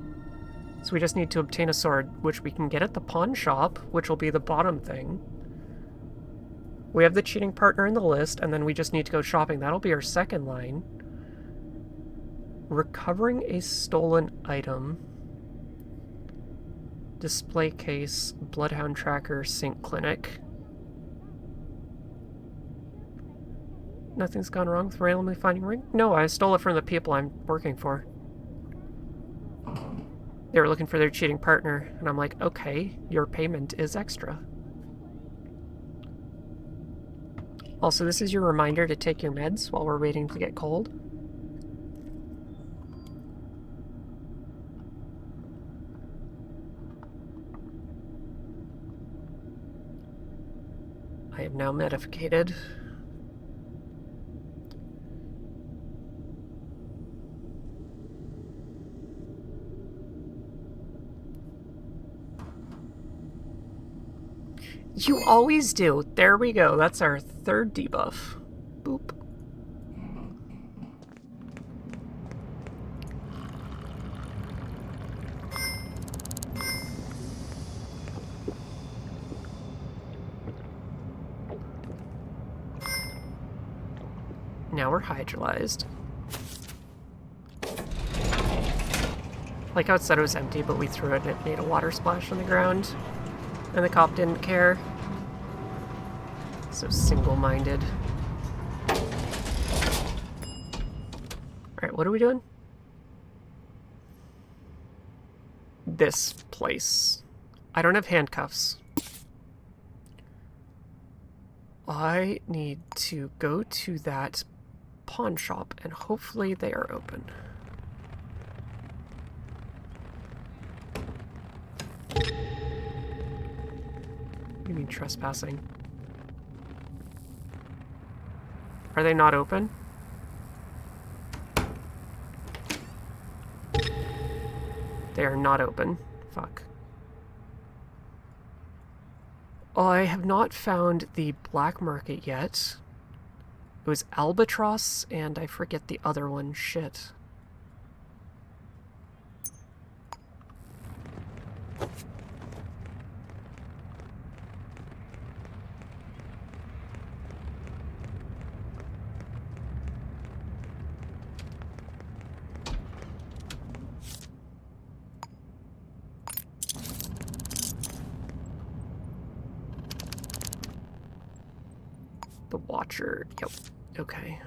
So we just need to obtain a sword, which we can get at the pawn shop, which will be the bottom thing. We have the cheating partner in the list, and then we just need to go shopping. That'll be our 2nd line. Recovering a stolen item. Display case, Bloodhound tracker, sync clinic. Nothing's gone wrong with randomly finding a ring? No, I stole it from the people I'm working for. They were looking for their cheating partner, and I'm like, okay, your payment is extra. Also, this is your reminder to take your meds while we're waiting to get cold. I am now medicated. You always do. There we go. That's our 3rd debuff. Boop. Now we're hydrolyzed. Like how it said it was empty, but we threw it and it made a water splash on the ground. And the cop didn't care. So single-minded. Alright, what are we doing? This place. I don't have handcuffs. I need to go to that pawn shop, and hopefully they are open. You mean trespassing? Are they not open? They are not open. Fuck. I have not found the black market yet. It was Albatross, and I forget the other one. Shit. The Watcher. Yep. Okay.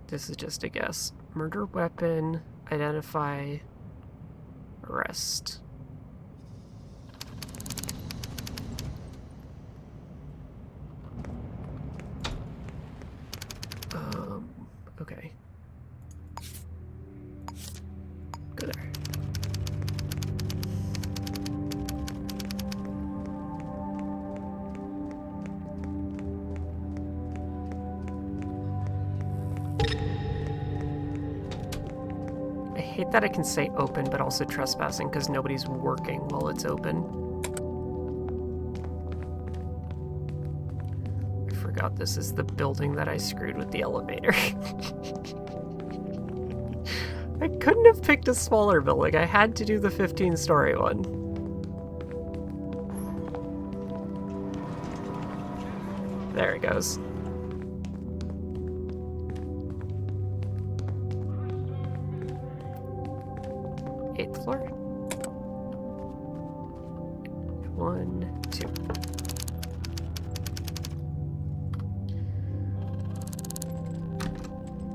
This is just a guess. Murder weapon, identify, arrest. there. I hate that I can say open, but also trespassing, because nobody's working while it's open. I forgot this is the building that I screwed with the elevator. I couldn't have picked a smaller building. I had to do the 15-story one. There it goes. Eighth floor. 1, 2.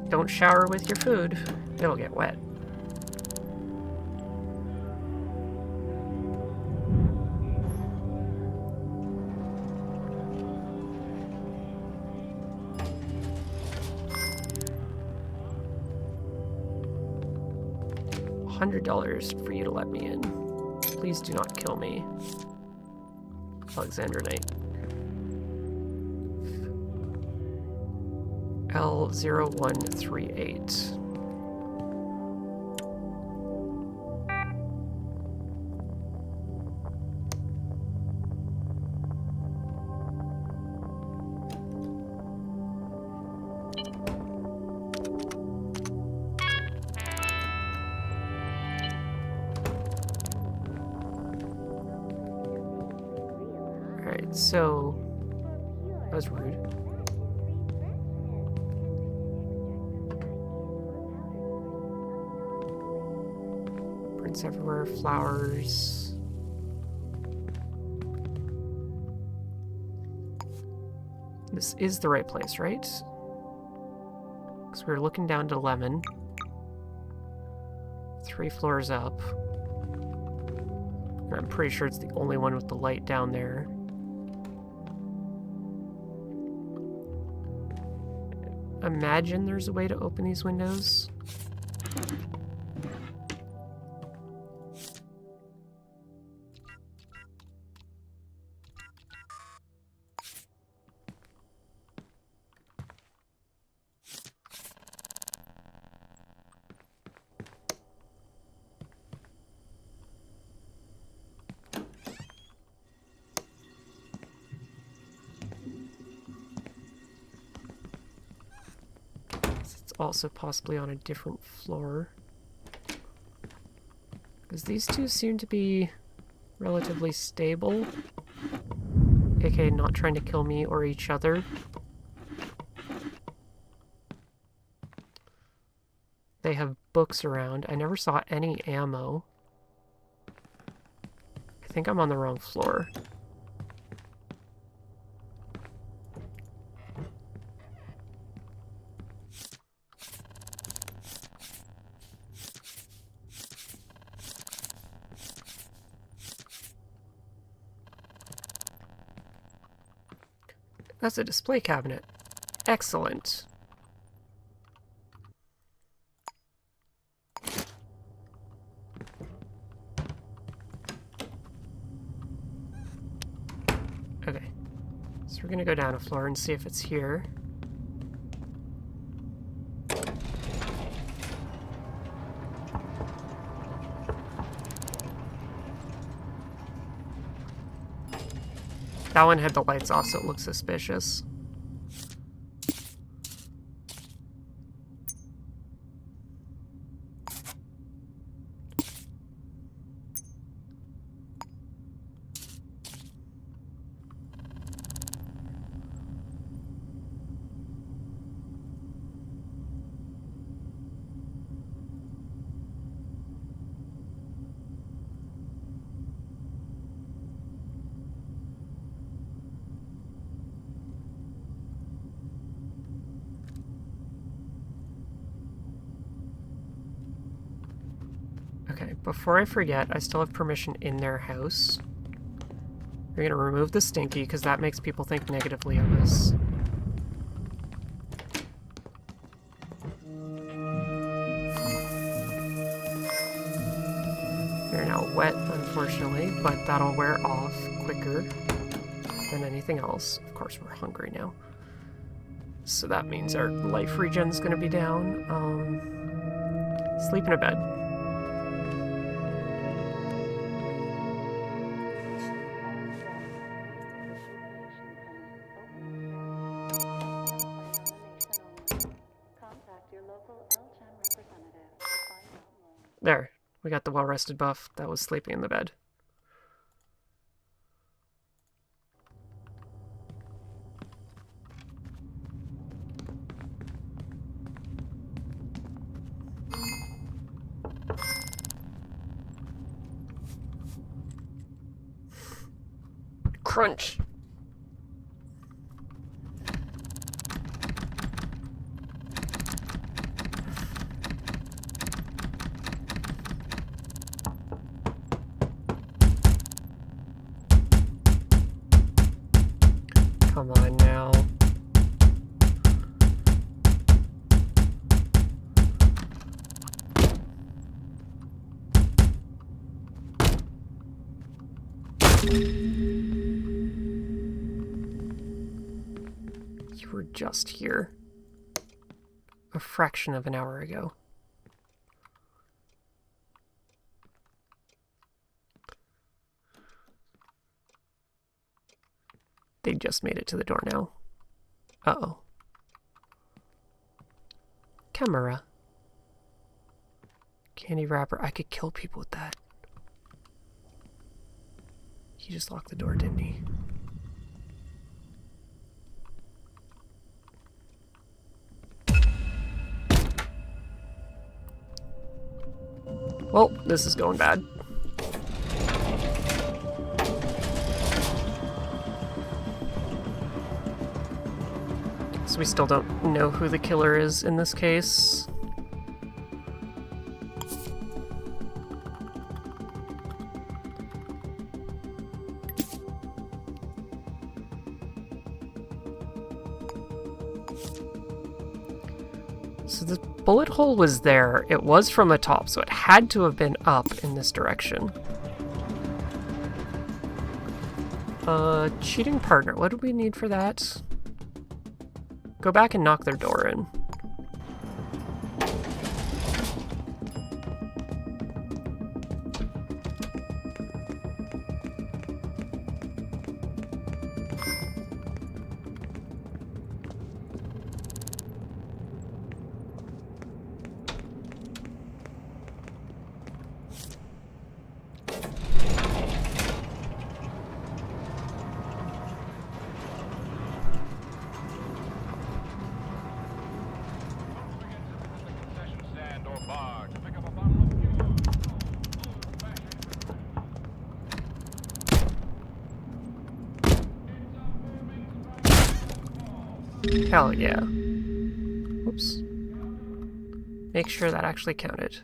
Don't shower with your food. It'll get wet. $100 for you to let me in. Please do not kill me. Alexander Knight. L0138. Alright, so that was rude. Prints everywhere, flowers. This is the right place, right? Because we're looking down to Lemon. 3 floors up. And I'm pretty sure it's the only one with the light down there. Imagine there's a way to open these windows. Also possibly on a different floor. Because these two seem to be relatively stable. aka not trying to kill me or each other. They have books around. I never saw any ammo. I think I'm on the wrong floor. That's a display cabinet. Excellent. Okay. So we're gonna go down a floor and see if it's here. That one had the lights off, so it looks suspicious. Okay, before I forget, I still have permission in their house. We're gonna remove the stinky, because that makes people think negatively of us. They're now wet, unfortunately, but that'll wear off quicker than anything else. Of course, we're hungry now. So that means our life regen's gonna be down. Sleep in a bed. There. We got the well-rested buff that was sleeping in the bed. Crunch! Come on now. You were just here a fraction of an hour ago. They just made it to the door now. Uh-oh. Camera. Candy wrapper. I could kill people with that. He just locked the door, didn't he? Well, this is going bad. So we still don't know who the killer is in this case. So the bullet hole was there. It was from the top, so it had to have been up in this direction. Cheating partner. What do we need for that? Go back and knock their door in. Hell yeah. Whoops. Make sure that actually counted.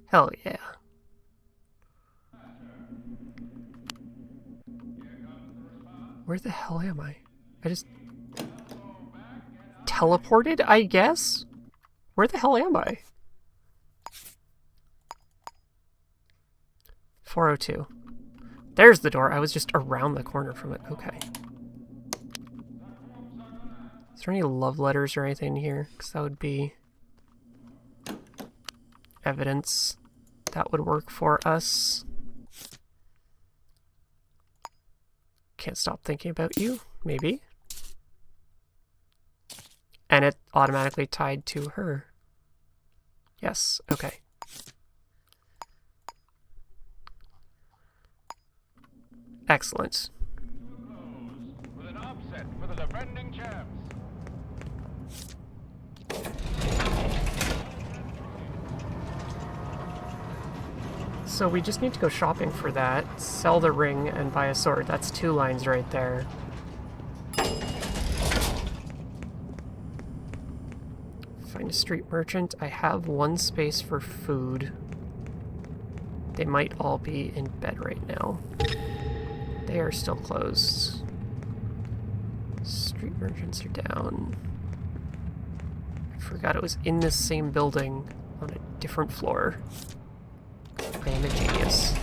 Hell yeah. Where the hell am I? I just teleported, I guess? Where the hell am I? 402. There's the door. I was just around the corner from it. Okay. Is there any love letters or anything here? Because that would be evidence that would work for us. Can't stop thinking about you, maybe. And it automatically tied to her. Yes, okay. Excellent. With an upset for the defending champs. So we just need to go shopping for that, sell the ring, and buy a sword. That's 2 lines right there. Find a street merchant. I have 1 space for food. They might all be in bed right now. They are still closed. Street merchants are down. I forgot it was in this same building on a different floor. I am a genius.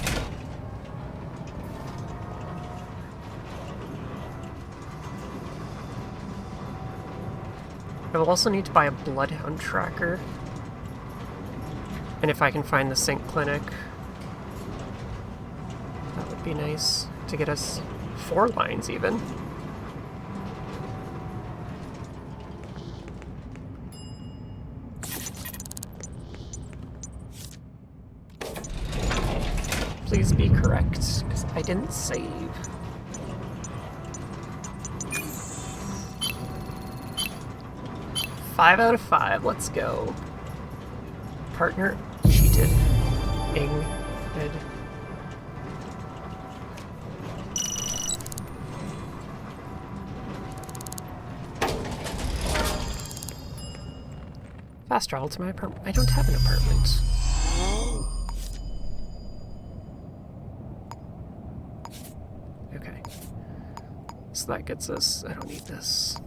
I will also need to buy a bloodhound tracker. And if I can find the sync clinic, that would be nice to get us 4 lines even. Please be correct, because I didn't save. Five out of 5, let's go. Partner cheated. Ing. Good. Fast travel to my apartment. I don't have an apartment. Okay. So that gets us. I don't need this.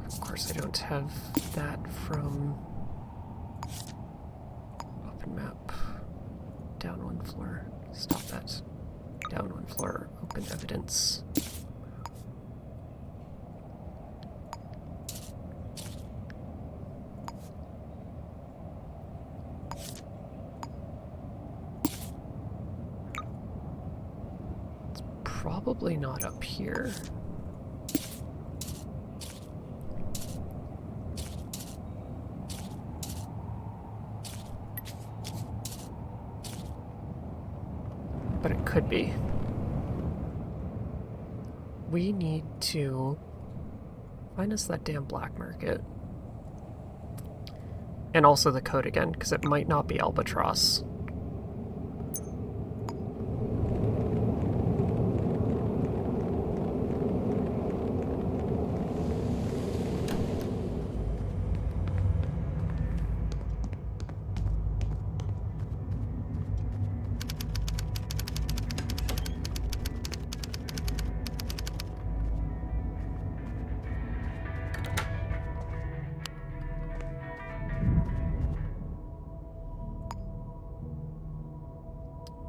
Of course, I don't have that from open map. Down 1 floor. Stop that. Down 1 floor. Open evidence. It's probably not up here. But it could be. We need to find us that damn black market. And also the code again, because it might not be Albatross.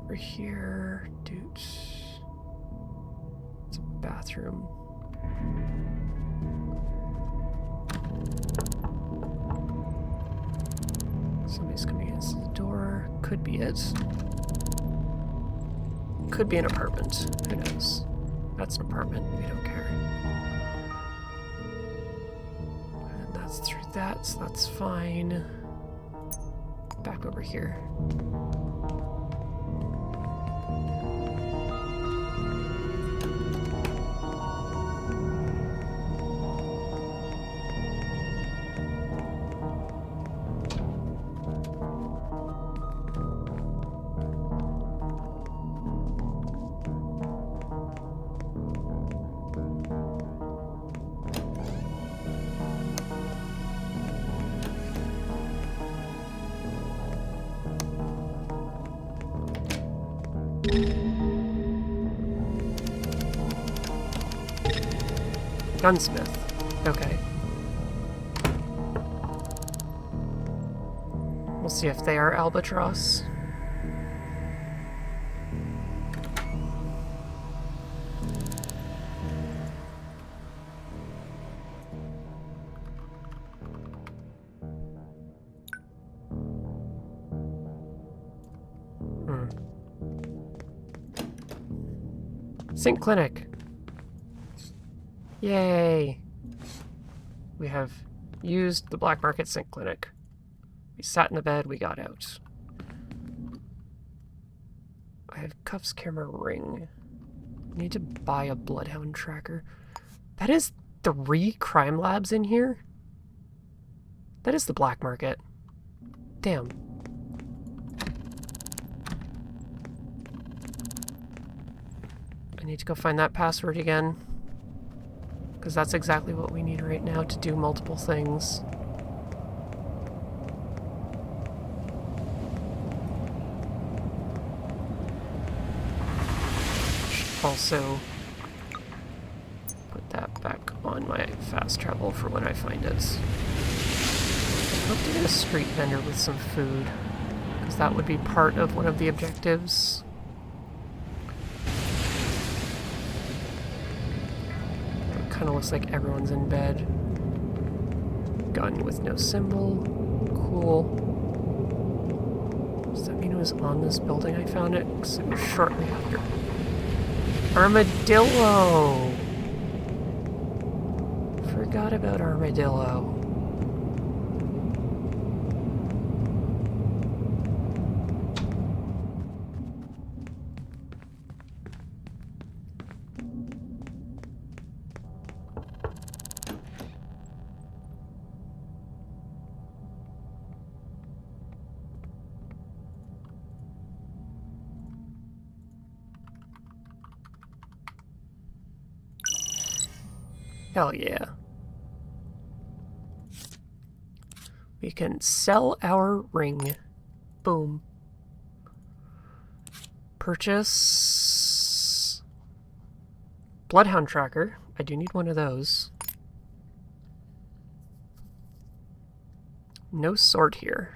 Over here, dude. It's a bathroom. Somebody's coming against the door. Could be it. Could be an apartment. Who knows? That's an apartment. We don't care. And that's through that, so that's fine. Back over here. Gunsmith. Okay. We'll see if they are Albatross. Sync Clinic. Yay! We have used the Black Market Sync Clinic. We sat in the bed, we got out. I have cuffs, camera, ring. I need to buy a bloodhound tracker. That is 3 crime labs in here? That is the Black Market. Damn. I need to go find that password again. Because that's exactly what we need right now to do multiple things. Should also put that back on on my fast travel for when I find it. I hope to get a street vendor with some food, because that would be part of one of the objectives. It kind of looks like everyone's in bed. Gun with no symbol. Cool. Does that mean it was on this building I found it? Because it was shortly after. Armadillo! Forgot about Armadillo. Hell yeah. We can sell our ring. Boom. Purchase... Bloodhound tracker. I do need one of those. No sword here.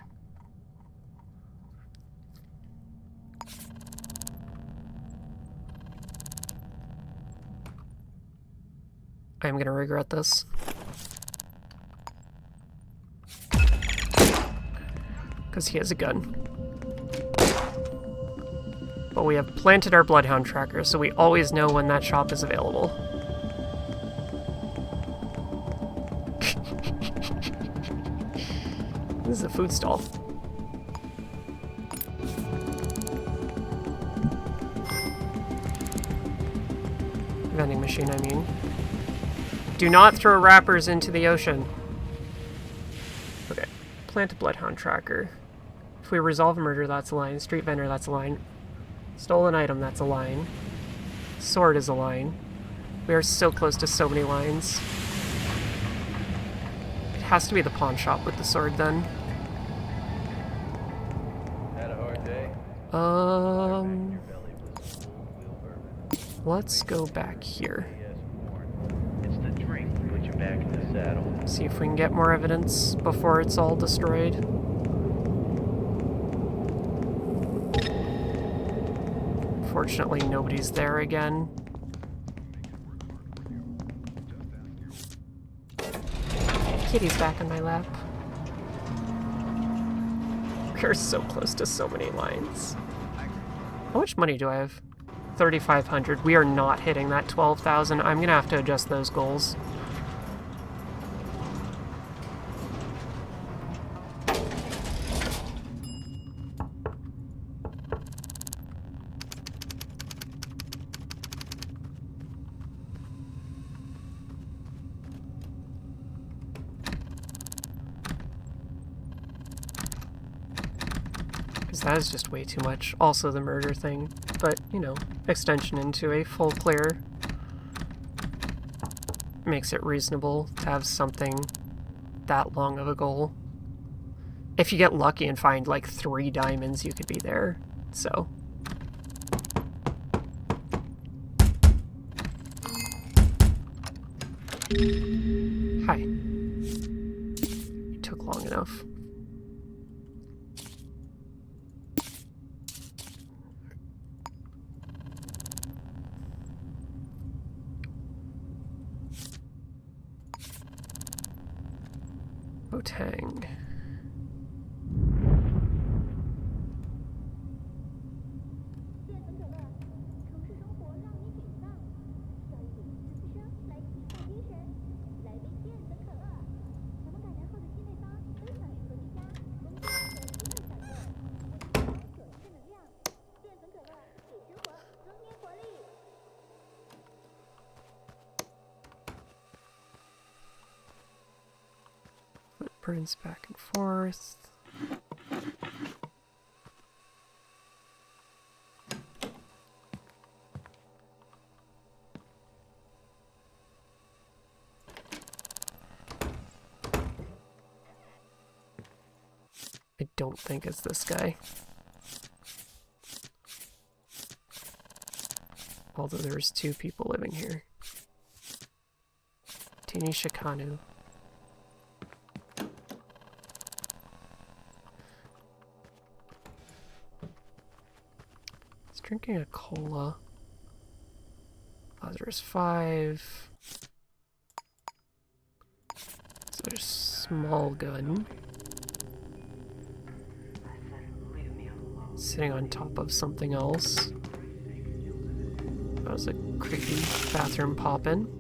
I'm gonna regret this. Because he has a gun. But we have planted our Bloodhound tracker, so we always know when that shop is available. This is a food stall. Vending machine, I mean. Do not throw wrappers into the ocean. Okay. Plant a Bloodhound tracker. If we resolve a murder, that's a line. Street vendor, that's a line. Stolen item, that's a line. Sword is a line. We are so close to so many lines. It has to be the pawn shop with the sword, then. Had a hard day? Let's go back here. It's the drink that put you back in the saddle. See if we can get more evidence before it's all destroyed. Fortunately, nobody's there again. Kitty's back in my lap. We're so close to so many lines. How much money do I have? 3,500. We are not hitting that 12,000. I'm gonna have to adjust those goals. That is just way too much. Also the murder thing, but, you know, extension into a full clear makes it reasonable to have something that long of a goal. If you get lucky and find like 3 diamonds, you could be there, so. Hi. You took long enough. Tang. Footprints back and forth. I don't think it's this guy. Although there's 2 people living here. Tini Shikanu. He's drinking a cola. Lazarus 5. So there's small gun. Sitting on top of something else. That was a creepy bathroom pop-in.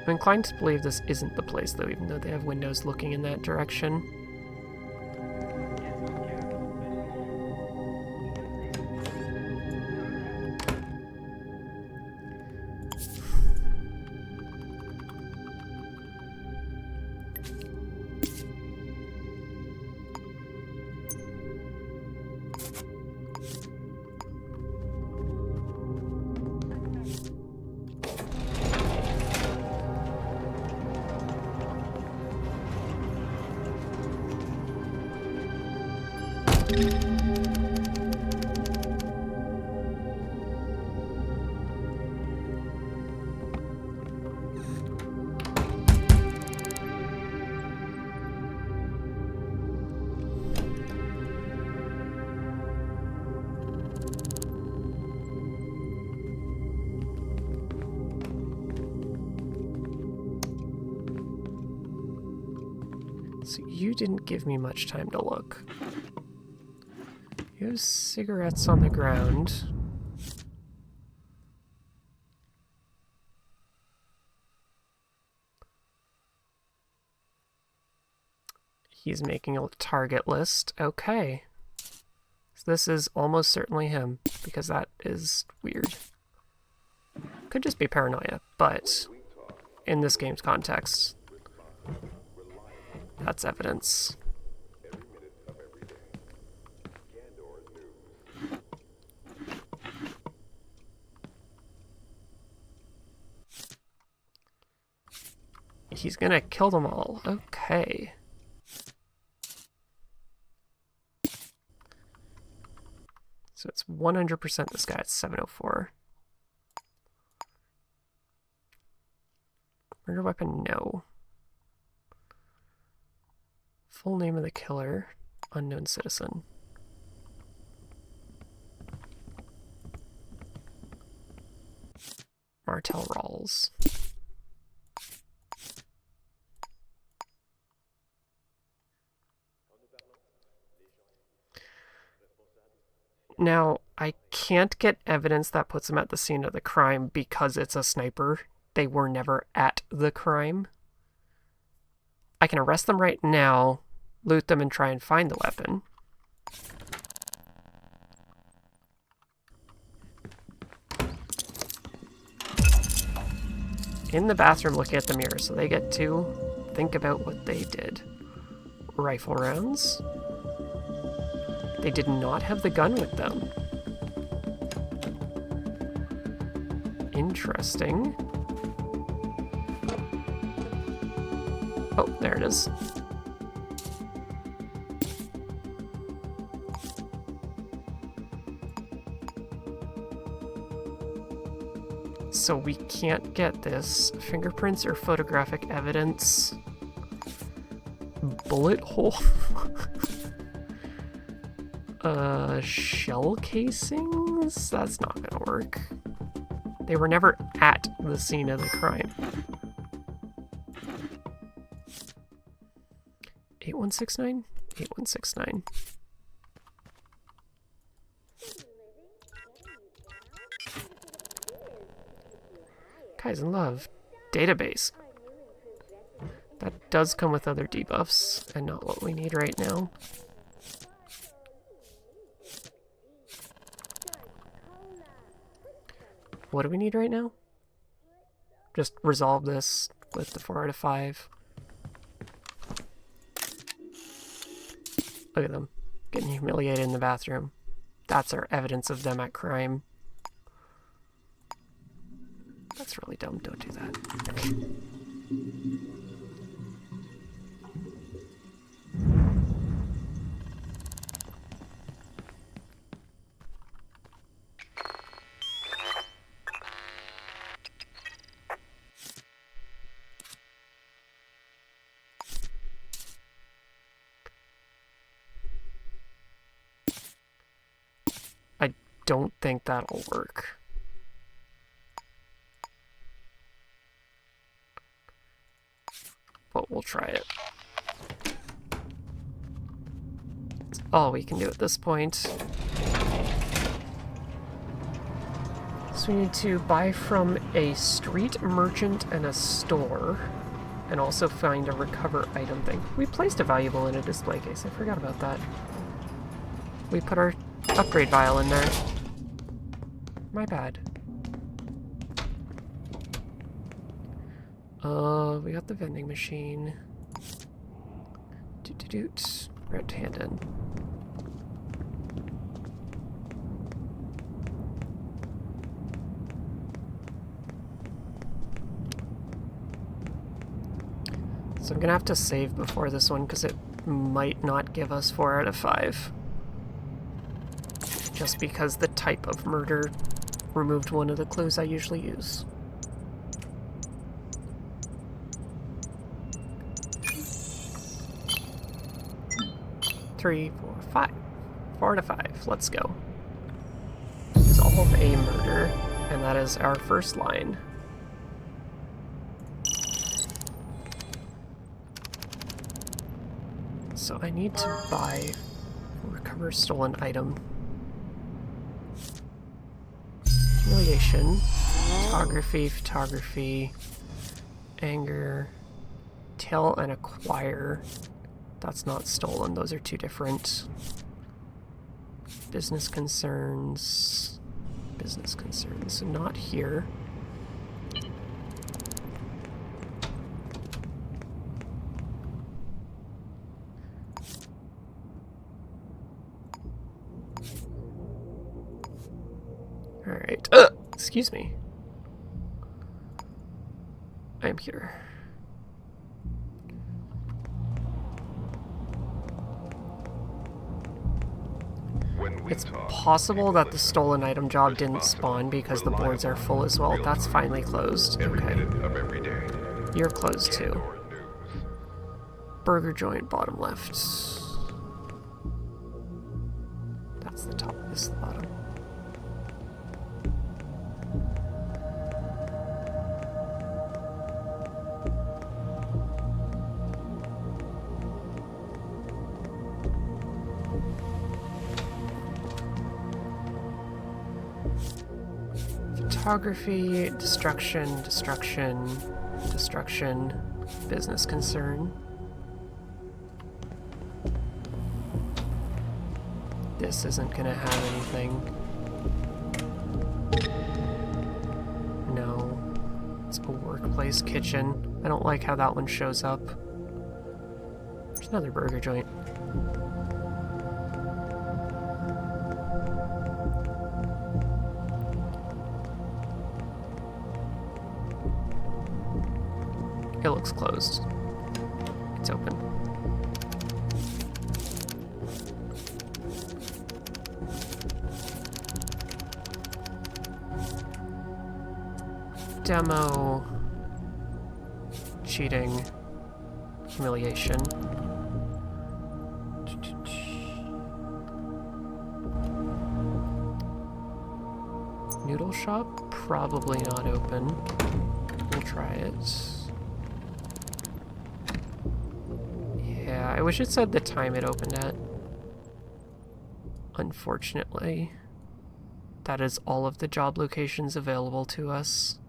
I'm inclined to believe this isn't the place, though, even though they have windows looking in that direction. So you didn't give me much time to look. You have cigarettes on the ground. He's making a target list. Okay. So this is almost certainly him, because that is weird. Could just be paranoia, but in this game's context, that's evidence. He's gonna kill them all. Okay. So it's 100% this guy at 704. Murder weapon, no. Full name of the killer, unknown citizen. Martel Rawls. Now, I can't get evidence that puts him at the scene of the crime because it's a sniper. They were never at the crime. I can arrest them right now, loot them, and try and find the weapon. In the bathroom looking at the mirror, so they get to think about what they did. Rifle rounds. They did not have the gun with them. Interesting. Oh, there it is. So we can't get this. Fingerprints or photographic evidence. Bullet hole. Shell casings? That's not gonna work. They were never at the scene of the crime. 8169? 8169. Guys in love. Database. That does come with other debuffs, and not what we need right now. What do we need right now? Just resolve this with the 4 out of 5. Look at them. Getting humiliated in the bathroom. That's our evidence of them at crime. That's really dumb. Don't do that. don't think that'll work. But we'll try it. That's all we can do at this point. So we need to buy from a street merchant and a store, and also find a recover item thing. We placed a valuable in a display case. I forgot about that. We put our upgrade vial in there. My bad. We got the vending machine. Doot. Red-handed. So I'm gonna have to save before this one because it might not give us 4 out of 5. Just because the type of murder removed one of the clues I usually use. 3, 4, 5. 4 out of 5. Let's go. Solve a murder, and that is our first line. So I need to buy, recover stolen item. Humiliation, photography, anger, tell and acquire. That's not stolen, those are two different. Business concerns, so not here. Alright, excuse me. I am here. It's possible that the stolen item job didn't spawn because the boards are full as well. That's finally closed. Okay. You're closed too. Burger joint, bottom left. That's the top, this is the bottom. Photography, destruction, business concern. This isn't gonna have anything. No. It's a workplace kitchen. I don't like how that one shows up. There's another burger joint. It looks closed. It's open. Demo. Cheating. Humiliation. Noodle shop? Probably not open. We'll try it. Yeah, I wish it said the time it opened at. Unfortunately, that is all of the job locations available to us.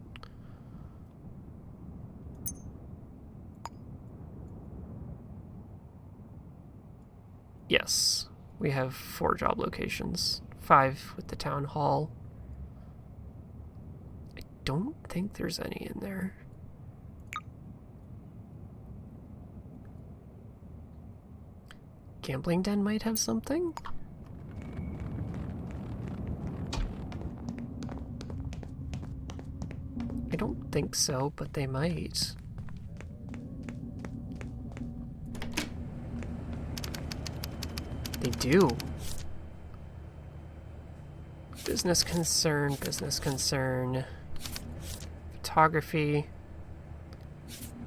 Yes, we have 4 job locations. 5 with the town hall. I don't think there's any in there. Gambling den might have something? I don't think so, but they might. They do. Business concern. Photography.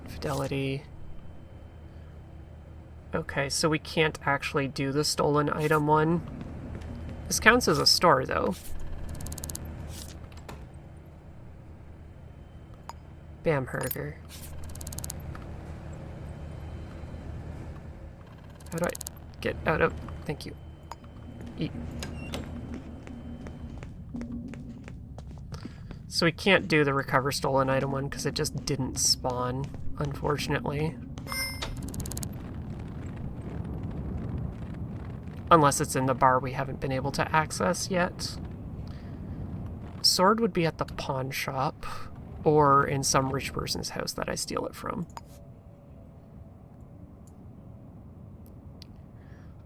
Fidelity. Okay, so we can't actually do the stolen item one. This counts as a store, though. Bamburger. How do I get out of... Thank you. Eat. So we can't do the recover stolen item one because it just didn't spawn, unfortunately. Unless it's in the bar we haven't been able to access yet. Sword would be at the pawn shop or in some rich person's house that I steal it from.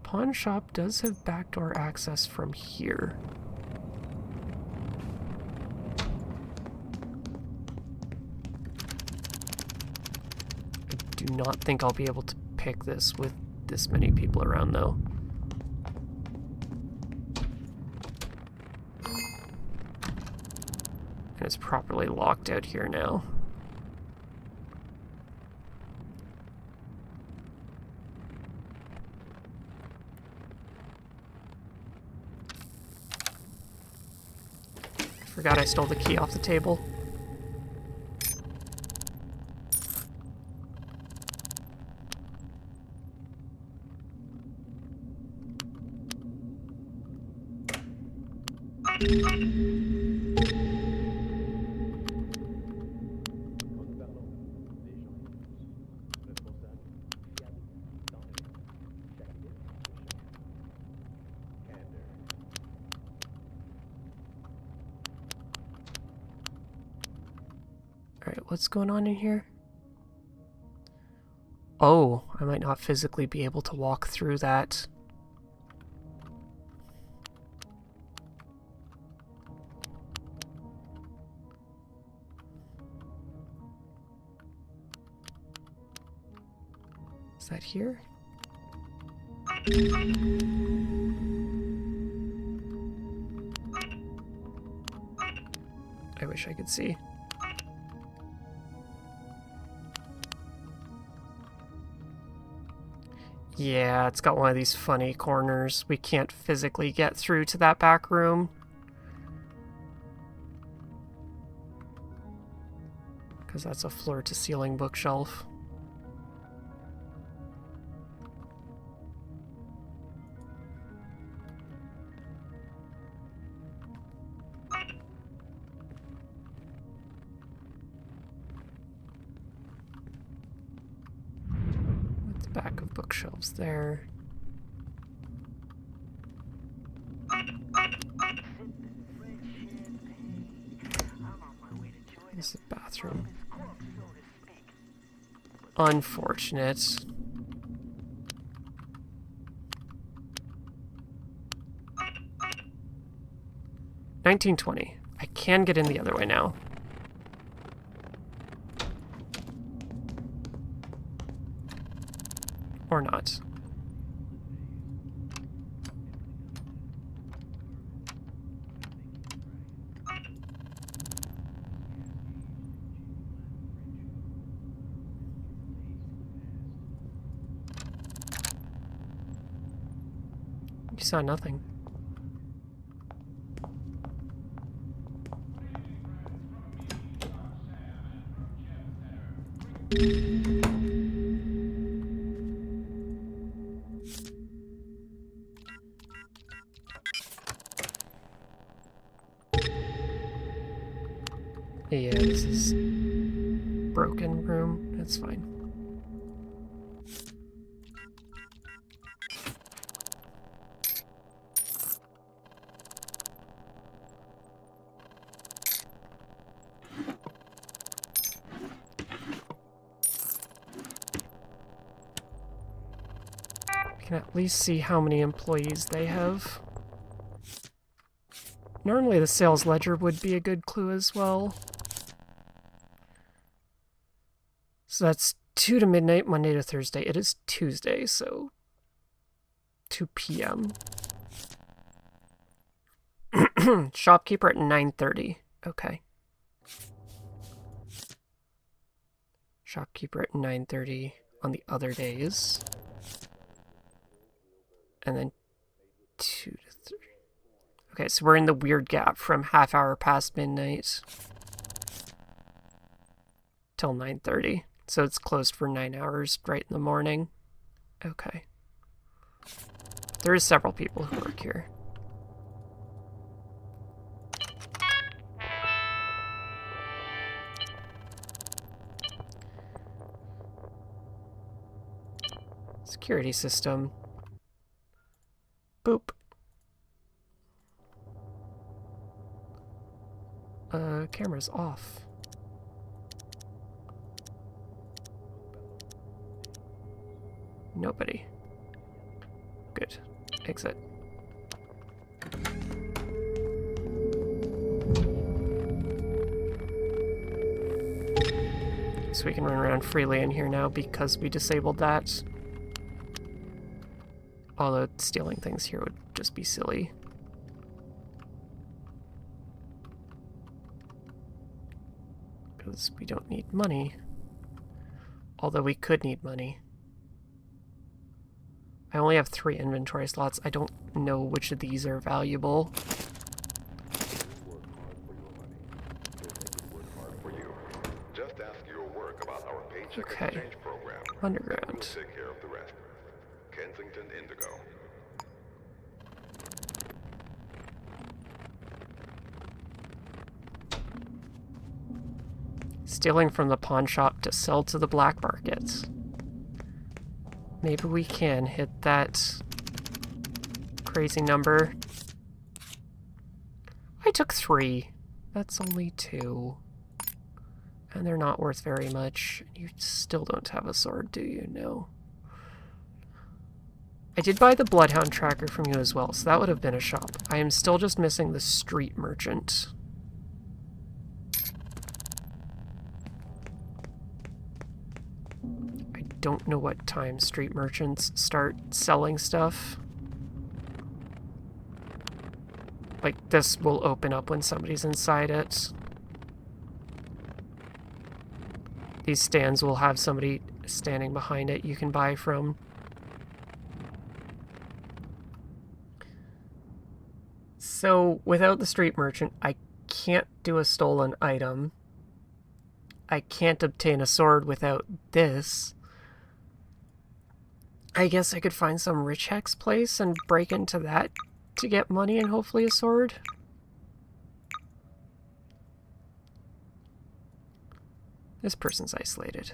Pawn shop does have backdoor access from here. I do not think I'll be able to pick this with this many people around, though. And it's properly locked out here now. Forgot I stole the key off the table. Alright, what's going on in here? Oh, I might not physically be able to walk through that. Is that here? I wish I could see. Yeah, it's got one of these funny corners. We can't physically get through to that back room. Because that's a floor-to-ceiling bookshelf. Back of bookshelves there. This is the bathroom. Unfortunate. $19.20. I can get in the other way now. Or not. You saw nothing. Yeah, this is broken room. It's fine. We can at least see how many employees they have. Normally the sales ledger would be a good clue as well. So that's 2 to midnight, Monday to Thursday. It is Tuesday, so 2 p.m. Shopkeeper at 9:30. Okay. Shopkeeper at 9:30 on the other days. And then 2 to 3. Okay, so we're in the weird gap from half hour past midnight. till 9:30. So it's closed for 9 hours right in the morning. Okay. There is several people who work here. Security system. Boop. Camera's off. Nobody. Good. Exit. So we can run around freely in here now because we disabled that. Although stealing things here would just be silly. Because we don't need money. Although we could need money. I only have 3 inventory slots. I don't know which of these are valuable. Just ask your work about our paycheck Okay. exchange program. Underground. We'll take care of the rest. Kensington Indigo. Stealing from the pawn shop to sell to the black market. Maybe we can hit that crazy number. I took 3. That's only 2. And they're not worth very much. You still don't have a sword, do you? No. I did buy the Bloodhound tracker from you as well, so that would have been a shop. I am still just missing the street merchant. I don't know what time street merchants start selling stuff. Like, this will open up when somebody's inside it. These stands will have somebody standing behind it you can buy from. So, without the street merchant, I can't do a stolen item. I can't obtain a sword without this. I guess I could find some rich hex place and break into that to get money and hopefully a sword. This person's isolated.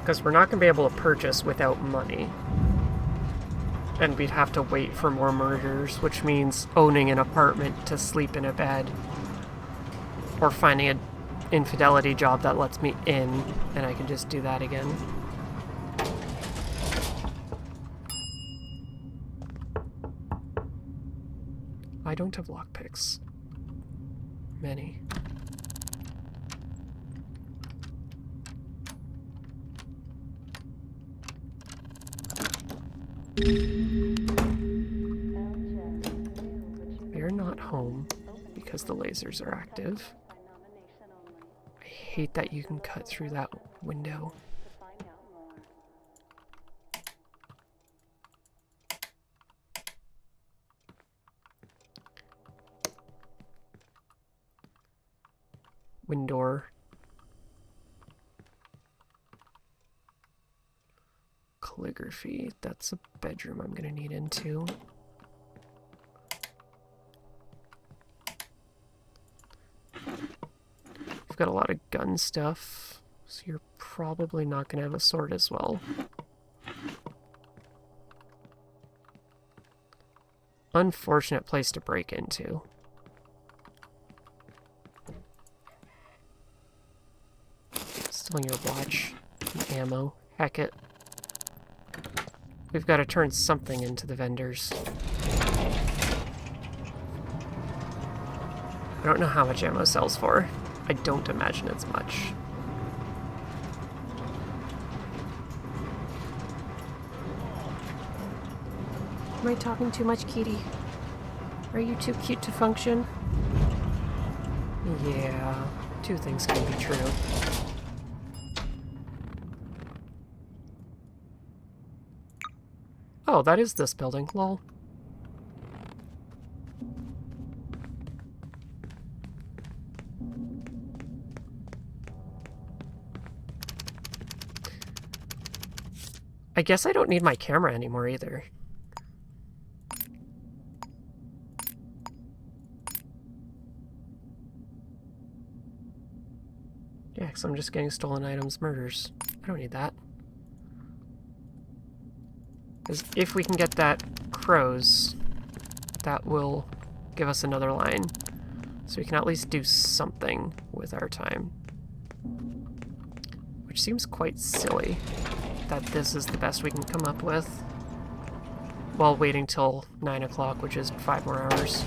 Because we're not going to be able to purchase without money. And we'd have to wait for more murders, which means owning an apartment to sleep in a bed. Or finding an infidelity job that lets me in, and I can just do that again. I don't have lockpicks. Many. They're not home because the lasers are active. I hate that you can cut through that window. Windor. Calligraphy. That's a bedroom I'm gonna need into. We've got a lot of gun stuff, so you're probably not gonna have a sword as well. Unfortunate place to break into. Stealing your watch and ammo. Heck it. We've got to turn something into the vendors. I don't know how much ammo sells for. I don't imagine it's much. Am I talking too much, Kitty? Are you too cute to function? Yeah, two things can be true. Oh, that is this building, lol. I guess I don't need my camera anymore either. Yeah, because I'm just getting stolen items, murders. I don't need that. Because if we can get that crows, that will give us another line. So we can at least do something with our time. Which seems quite silly that this is the best we can come up with. While waiting till 9 o'clock, which is 5 more hours.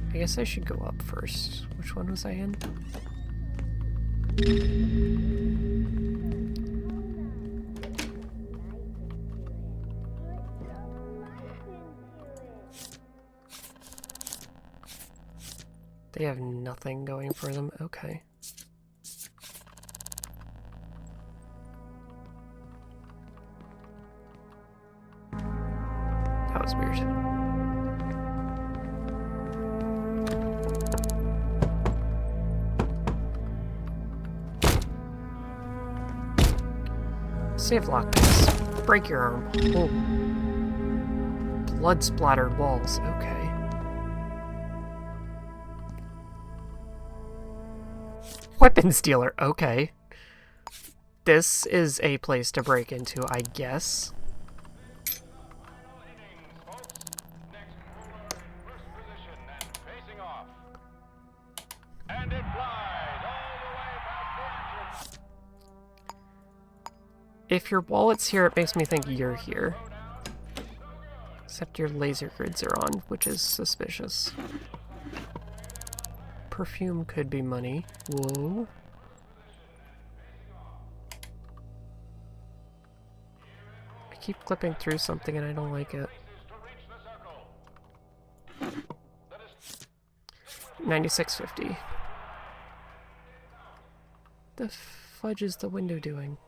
I guess I should go up first. Which one was I in? They have nothing going for them. Okay. That was weird. Save lockpicks. Break your arm. Oh. Blood-splattered walls. Okay. Weapons dealer. Okay. This is a place to break into, I guess. If your wallet's here, it makes me think you're here. Except your laser grids are on, which is suspicious. Perfume could be money. Whoa. I keep clipping through something and I don't like it. 9650. The fudge is the window doing?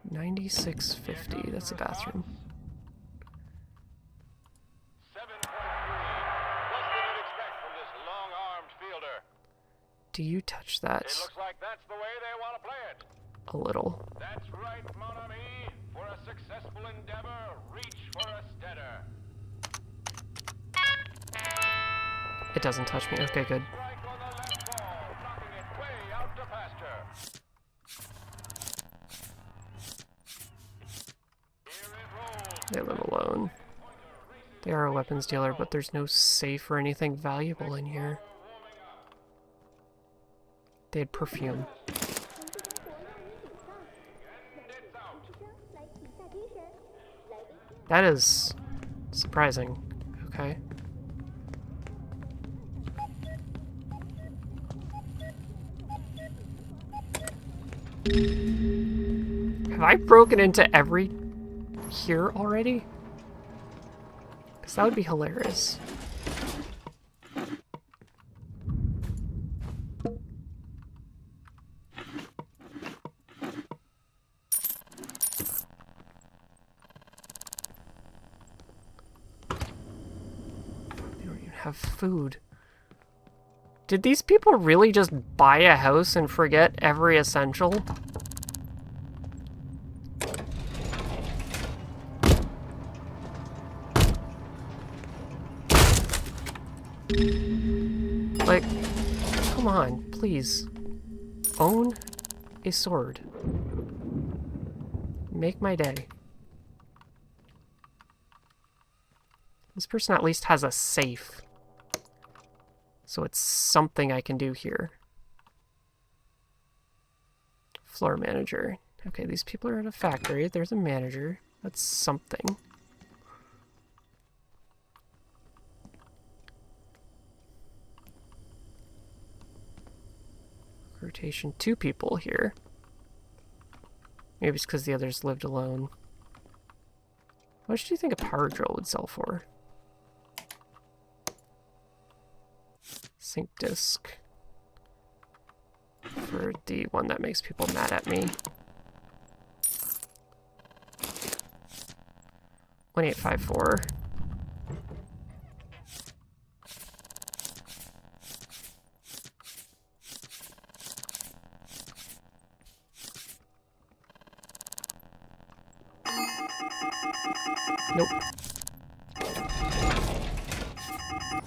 9650. That's a bathroom. Do you touch that? It looks like that's the way they want to play it. A little. That's right, mon ami. For a successful endeavor, reach for a steader. It doesn't touch me. Okay, good. Strike on the left ball, knocking it way out to pasture. Here it rolls. Leave them alone. They are a weapons dealer, but there's no safe or anything valuable in here. They had perfume. That is surprising. Okay. Have I broken into every here already? Because that would be hilarious. Have food. Did these people really just buy a house and forget every essential? Like, come on, please. Own a sword. Make my day. This person at least has a safe. So it's something I can do here. Floor manager. Okay, these people are at a factory. There's a manager. That's something. Rotation, 2 people here. Maybe it's because the others lived alone. How much do you think a power drill would sell for? Sync disk. For the one that makes people mad at me. 1854. Nope.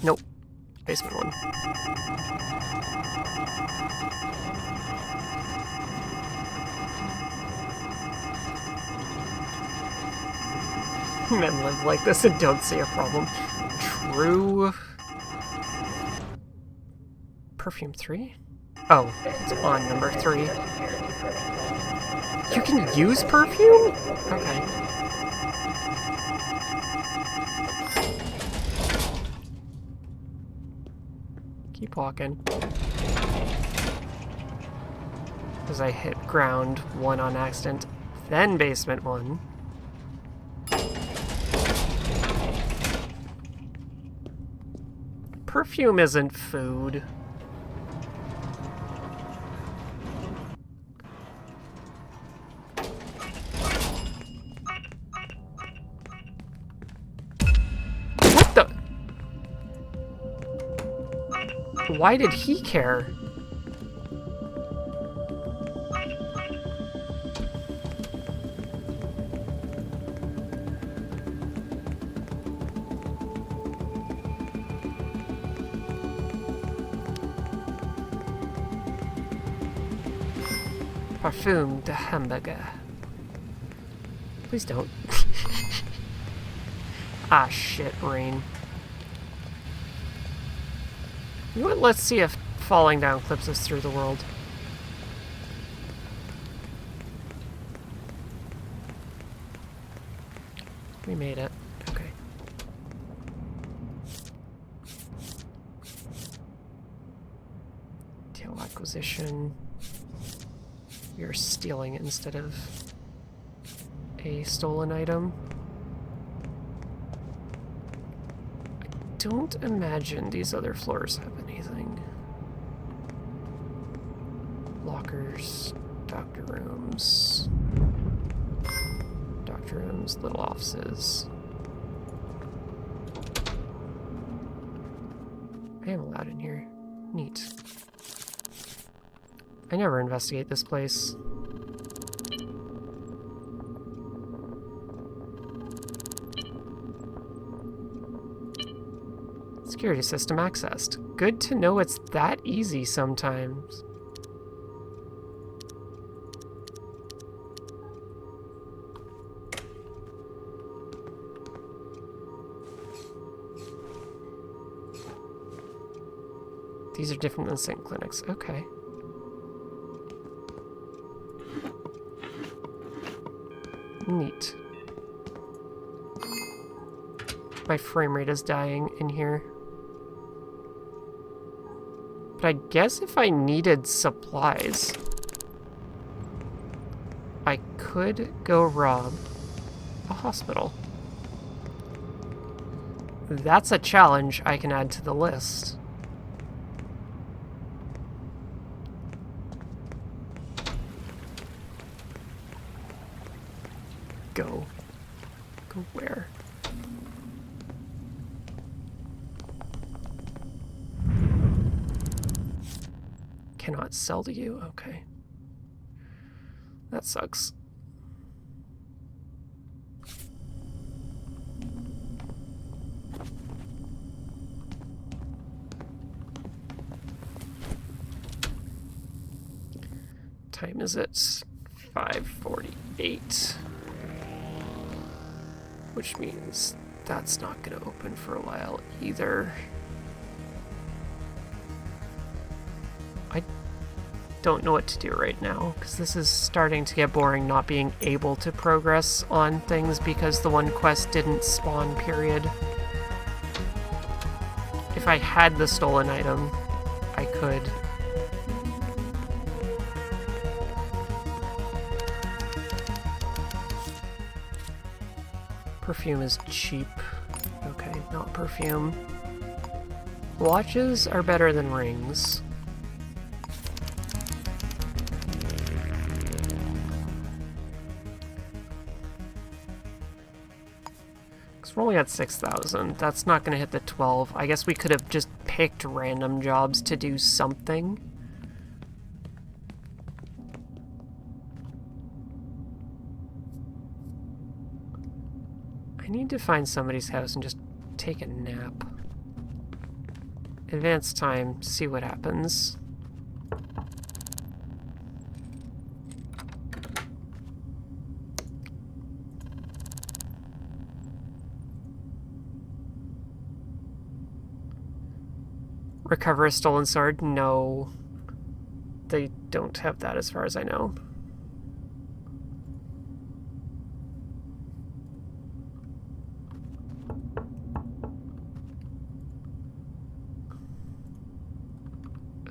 Nope. Basement one. Men live like this and don't see a problem. True. Perfume 3? Oh, it's on number 3. You can use perfume? Okay. Keep walking. As I hit ground 1 on accident, then basement 1. Perfume isn't food. What the? Why did he care? Parfum de hamburger. Please don't. Ah, shit, rain. You know what? Let's see if falling down clips us through the world. We made it. Okay. Tail acquisition. We are stealing it instead of a stolen item. I don't imagine these other floors have anything. Lockers, doctor rooms, little offices. I am allowed in here. Neat. I never investigate this place. Security system accessed. Good to know it's that easy sometimes. These are different than St. Clinics. Okay. Neat. My frame rate is dying in here. But I guess if I needed supplies, I could go rob a hospital. That's a challenge I can add to the list. Go. Go where? Cannot sell to you? Okay. That sucks. Time is it? 5:48. Which means that's not going to open for a while either. don't know what to do right now, because this is starting to get boring not being able to progress on things because the one quest didn't spawn, period. If I had the stolen item, I could. Perfume is cheap. Okay, not perfume. Watches are better than rings. Because we're only at 6,000. That's not going to hit the 12. I guess we could have just picked random jobs to do something. I need to find somebody's house and just take a nap. Advance time, see what happens. Recover a stolen sword? No. They don't have that as far as I know.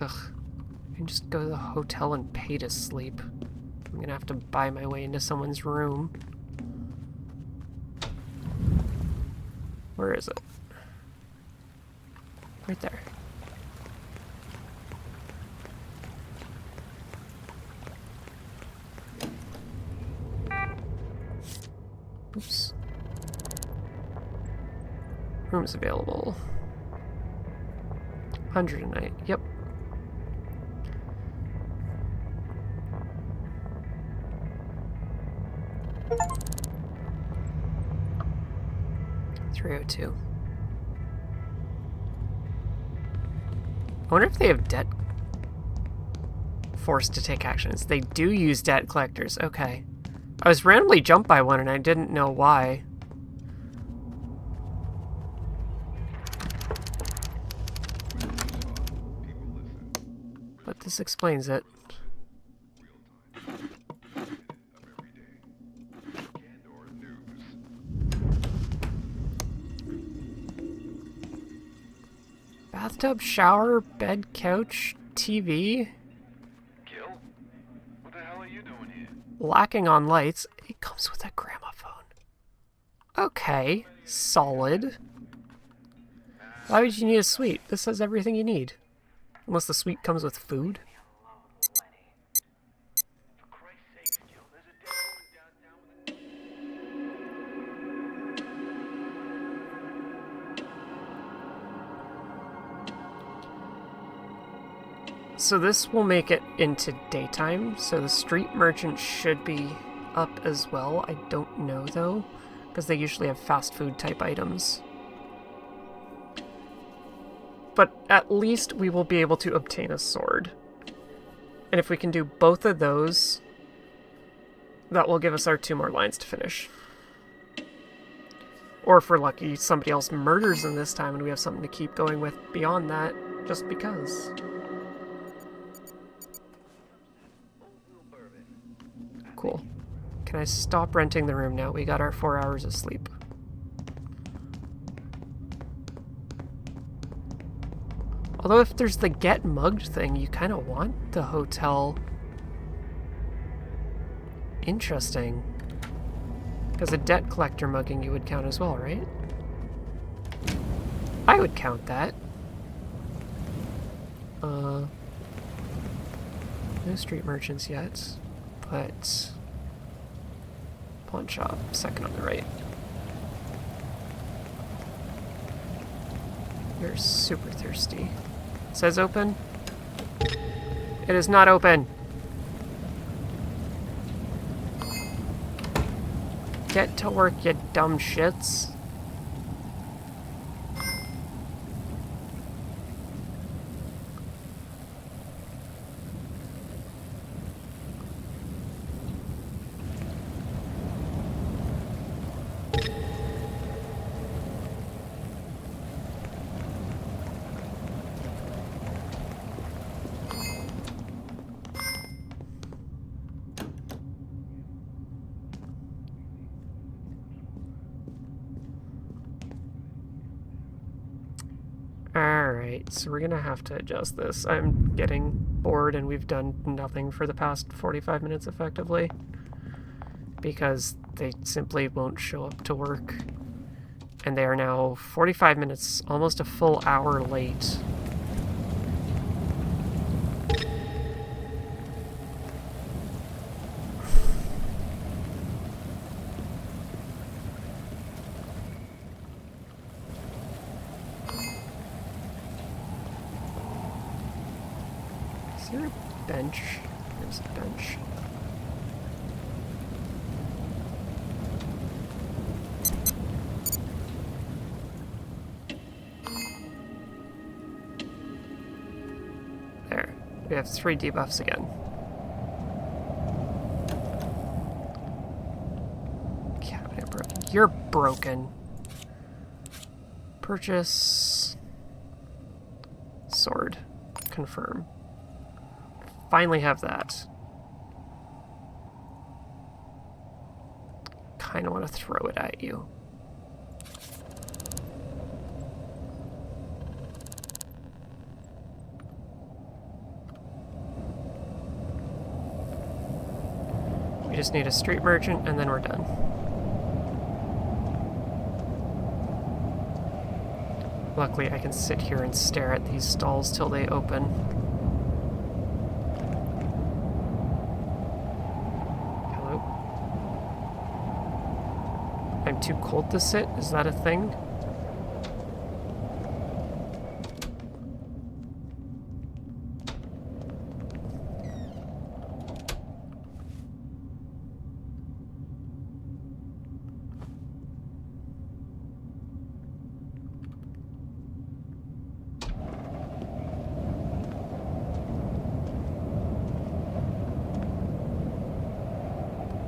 Ugh. I can just go to the hotel and pay to sleep. I'm gonna have to buy my way into someone's room. Where is it? Right there. Oops. Rooms available. 100 a night. Yep. $302. I wonder if they have debt forced to take actions. They do use debt collectors. Okay. I was randomly jumped by one and I didn't know why. But this explains it. Bathtub, shower, bed, couch, TV. Gil? What the hell are you doing here? Lacking on lights. It comes with a gramophone. Okay, solid. Why would you need a suite? This has everything you need. Unless the suite comes with food. For Christ's sake, Gil, there's a dead woman downtown with So this will make it into daytime, so the street merchant should be up as well. I don't know though, because they usually have fast food type items. But at least we will be able to obtain a sword. And if we can do both of those, that will give us our 2 more lines to finish. Or if we're lucky, somebody else murders them this time and we have something to keep going with beyond that, just because. Cool. Can I stop renting the room now? We got our 4 hours of sleep. Although if there's the get mugged thing, you kind of want the hotel. Interesting. Because a debt collector mugging you would count as well, right? I would count that. No street merchants yet, but pawn shop, second on the right. You're super thirsty. It says open. It is not open. Get to work, you dumb shits. So we're gonna have to adjust this. I'm getting bored and we've done nothing for the past 45 minutes effectively. Because they simply won't show up to work. And they are now 45 minutes, almost a full hour late. Is there a bench? There's a bench. There. We have 3 debuffs again. Cabinet broken. You're broken. Purchase. Sword. Confirm. Finally have that. Kind of want to throw it at you. We just need a street merchant and then we're done. Luckily I can sit here and stare at these stalls till they open. Hello? I'm too cold to sit? Is that a thing?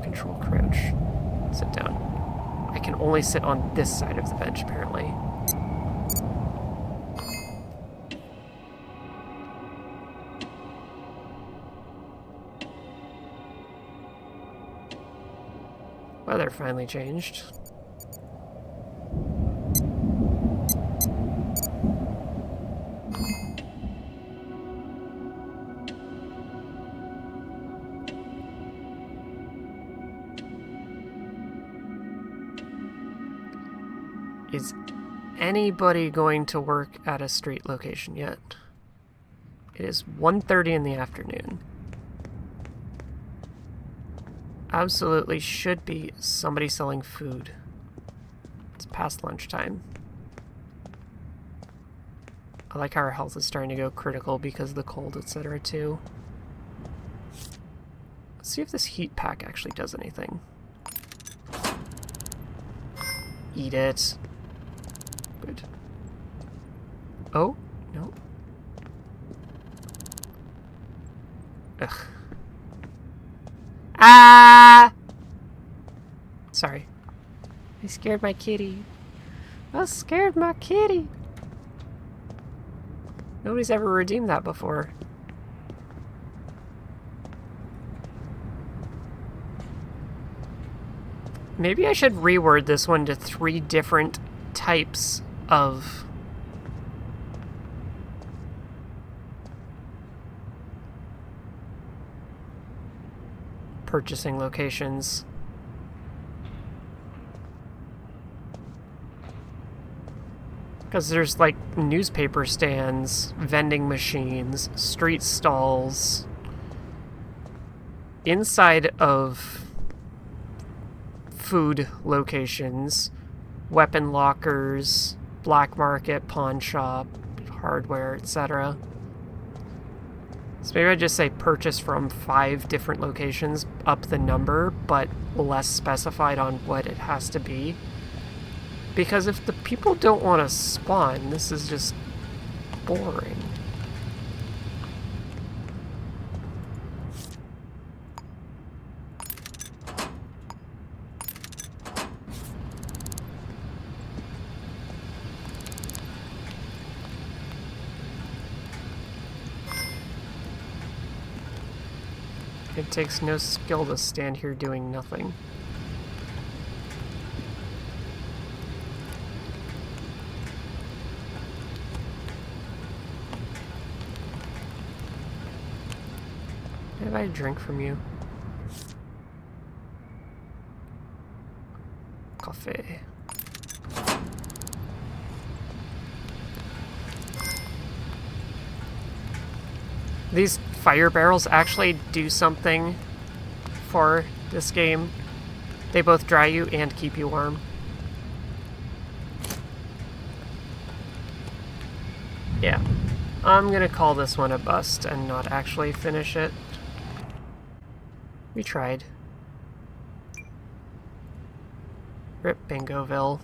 Control crouch. Sit down. I can only sit on this side of the bench, apparently. Weather finally changed. Is anybody going to work at a street location yet? It is 1:30 in the afternoon. Absolutely should be somebody selling food. It's past lunchtime. I like how our health is starting to go critical because of the cold, etc. too. Let's see if this heat pack actually does anything. Eat it. Good. Oh, no. Ugh. Ah! Sorry. I scared my kitty. I scared my kitty. Nobody's ever redeemed that before. Maybe I should reword this one to 3 different types of purchasing locations. Because there's like newspaper stands, vending machines, street stalls, inside of food locations, weapon lockers, black market, pawn shop, hardware, etc. So maybe I just say purchase from 5 different locations, up the number, but less specified on what it has to be. Because if the people don't want to spawn, this is just boring. It takes no skill to stand here doing nothing. have I a drink from you? Coffee. These fire barrels actually do something for this game. They both dry you and keep you warm. Yeah. I'm gonna call this one a bust and not actually finish it. We tried. Rip Bingoville.